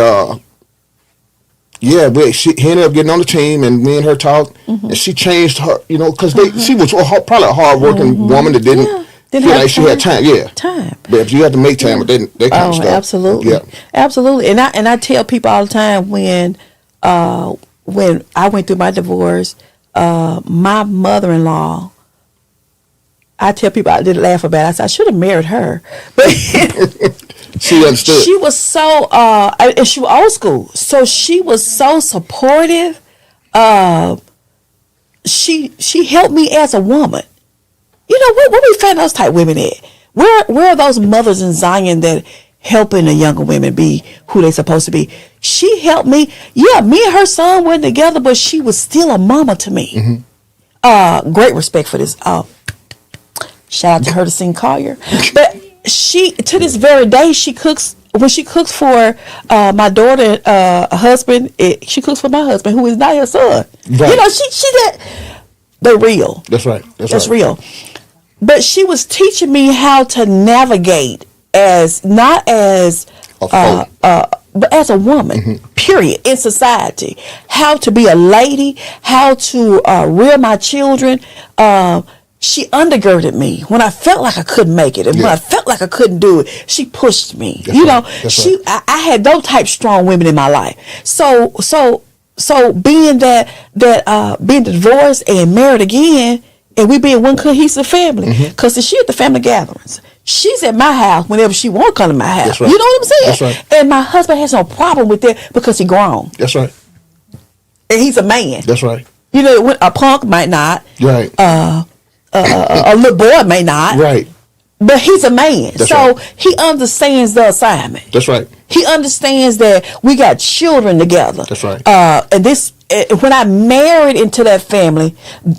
she ended up getting on the team, and me and her talked, and she changed her, because she was probably a hard-working woman that didn't feel like she had time. Yeah,
time.
But if you had to make time with that kind of stuff,
absolutely,
yeah,
absolutely. And I tell people all the time when I went through my divorce, my mother-in-law. I tell people I didn't laugh about it. I said I should have married her, but
she understood.
She was so and she was old school, so she was so supportive. She helped me as a woman. Where we find those type women at? Where are those mothers in Zion that helping the younger women be who they supposed to be? She helped me. Yeah, me and her son went together, but she was still a mama to me. Great respect for this. Shout out to her to sing Collier. But she, to this very day, she cooks. When she cooks for my daughter, husband, she cooks for my husband, who is not her son.
Right.
She that they're real.
That's right.
That's real. But she was teaching me how to navigate not as but as a woman, period, in society. How to be a lady, how to rear my children. She undergirded me when I felt like I couldn't make it, and when I felt like I couldn't do it, she pushed me. I had those type strong women in my life. So being being divorced and married again, and we being one cohesive family, because she at the family gatherings. She's at my house whenever she want to come to my house.
Right.
You know what I'm saying?
That's right.
And my husband has no problem with that because he grown.
That's right.
And he's a man.
That's right.
A punk might not.
Right.
A little boy may not.
Right.
But he's a man.
That's
so
right.
he understands the assignment.
That's right.
He understands that we got children together.
That's right.
And when I married into that family,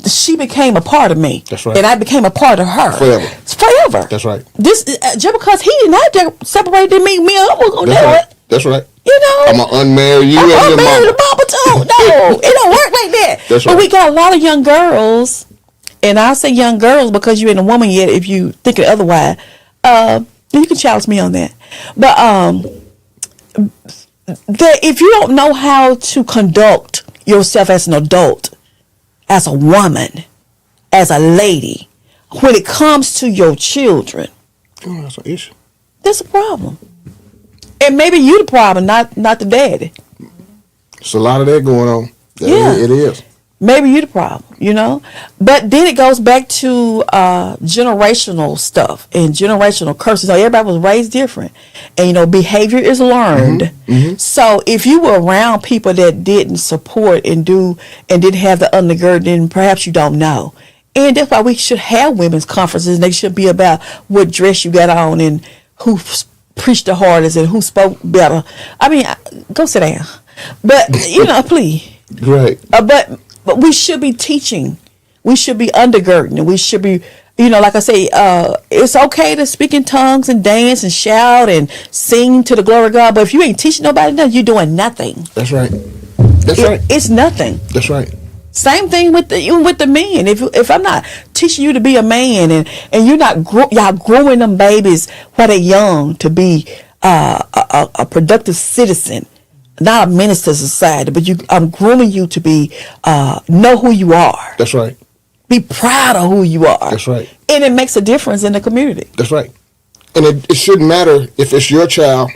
she became a part of me.
That's right.
And I became a part of her.
Forever.
Forever.
That's right.
Just because he did not separate me and I was going to do it.
That's right.
I'm
going to unmarry you
I'm
and your
unmarried
mama.
the mama too. No, it don't work like that.
That's
But
right.
we got a lot of young girls, and I say young girls because you ain't a woman yet. If you think it otherwise, you can challenge me on that. But that if you don't know how to conduct yourself as an adult, as a woman, as a lady, when it comes to your children,
That's an issue.
that's a problem. And maybe you the problem, not the daddy.
There's a lot of that going on.
Yeah.
It is.
Maybe you the problem, But then it goes back to generational stuff and generational curses. Everybody was raised different. And, behavior is learned. So if you were around people that didn't support and didn't have the undergird, then perhaps you don't know. And that's why we should have women's conferences. And they should be about what dress you got on and who preached the hardest and who spoke better. I mean, go sit down. But, please.
Right.
But we should be teaching we should be undergirding, and we should be, like I say, it's okay to speak in tongues and dance and shout and sing to the glory of God. But if you ain't teaching nobody nothing, you're doing nothing.
That's right. That's right.
It's nothing.
That's right.
Same thing with the men. If I'm not teaching you to be a man, and you're not y'all growing them babies while they're young to be a productive citizen, not a minister to society, but I'm grooming you to be know who you are.
That's right.
Be proud of who you are.
That's right.
And it makes a difference in the community.
That's right. And it shouldn't matter if it's your child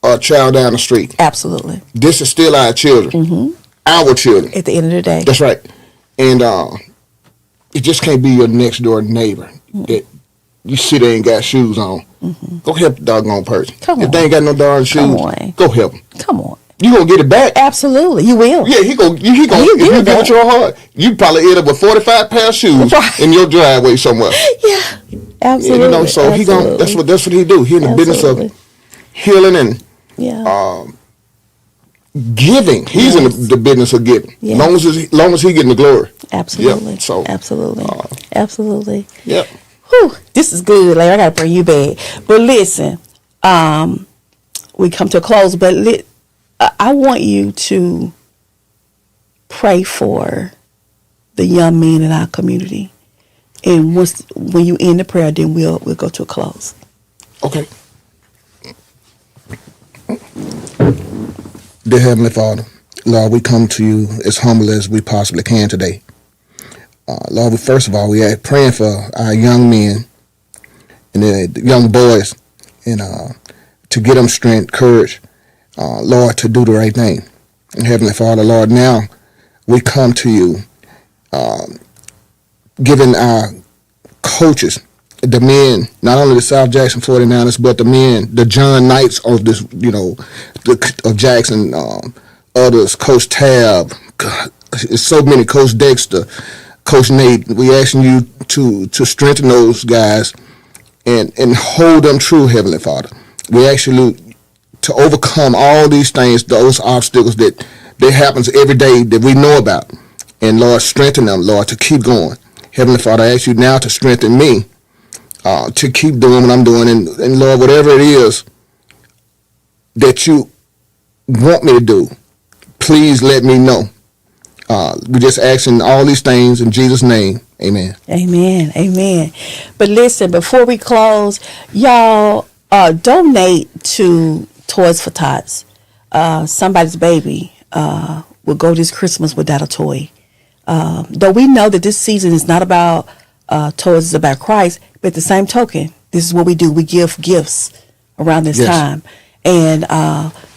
or a child down the street.
Absolutely.
This is still our children. Our children.
At the end of the day.
That's right. And it just can't be your next door neighbor that you see they ain't got shoes on. Go help the doggone person.
Come
if
on.
they ain't got no darn shoes, go help them.
Come on.
You gonna get it back.
Absolutely. You will.
Yeah, he gonna if you give it your heart, you probably end up with 45 pair of shoes in your driveway somewhere.
Yeah. Absolutely.
So he gonna that's what he do. He in the business of healing and giving. He's in the business of giving.
Yes.
Long as he getting the glory.
Absolutely.
Yep. So
absolutely.
Yep.
Whew, this is good, Larry. I gotta bring you back. But listen, we come to a close, but I want you to pray for the young men in our community. And when you end the prayer, then we'll go to a close.
Okay. Dear Heavenly Father, Lord, we come to you as humble as we possibly can today. Lord, first of all, we are praying for our young men and the young boys, and to give them strength, courage, Lord, to do the right thing. And Heavenly Father, Lord, now we come to you, giving our coaches, the men, not only the South Jackson 49ers, but the men, the John Knights of this, of Jackson, others, Coach Tab, so many, Coach Dexter, Coach Nate. We asking you to strengthen those guys and hold them true, Heavenly Father. We ask you to overcome all these things, those obstacles that happens every day that we know about. And Lord, strengthen them, Lord, to keep going. Heavenly Father, I ask you now to strengthen me to keep doing what I'm doing. And Lord, whatever it is that you want me to do, please let me know. We just asking all these things in Jesus' name. Amen.
Amen. But listen, before we close, y'all donate to Toys for Tots. Somebody's baby will go this Christmas without a toy. Though we know that this season is not about toys, it's about Christ, but at the same token, this is what we do. We give gifts around this time. And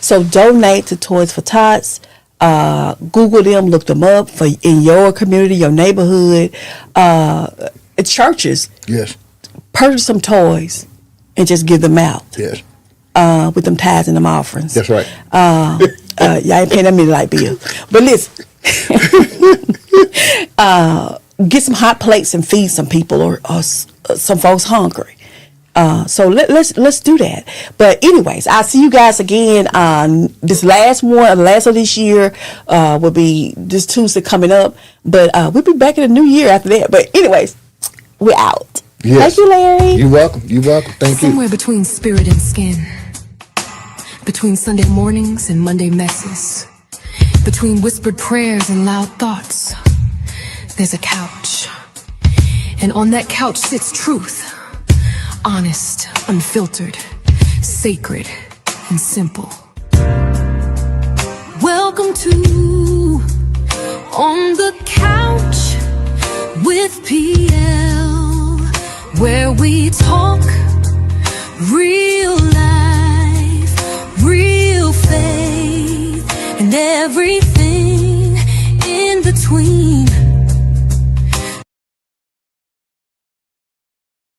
so donate to Toys for Tots. Google them, look them up for in your community, your neighborhood, churches.
Yes.
Purchase some toys and just give them out.
Yes.
With them tithes and them offerings.
That's right.
Y'all ain't paying that many light bill. But listen, get some hot plates and feed some people or some folks hungry. So let's do that. But anyways, I'll see you guys again on this last of this year will be this Tuesday coming up. But we'll be back in the new year after that. But anyways, we're out.
Yes.
Thank you, Larry.
You're welcome. Thank you.
Somewhere between spirit and skin. Between Sunday mornings and Monday messes. Between whispered prayers and loud thoughts. There's a couch. And on that couch sits truth. Honest, unfiltered, sacred, and simple. Welcome to On the Couch with PL, where we talk real life, real faith, and everything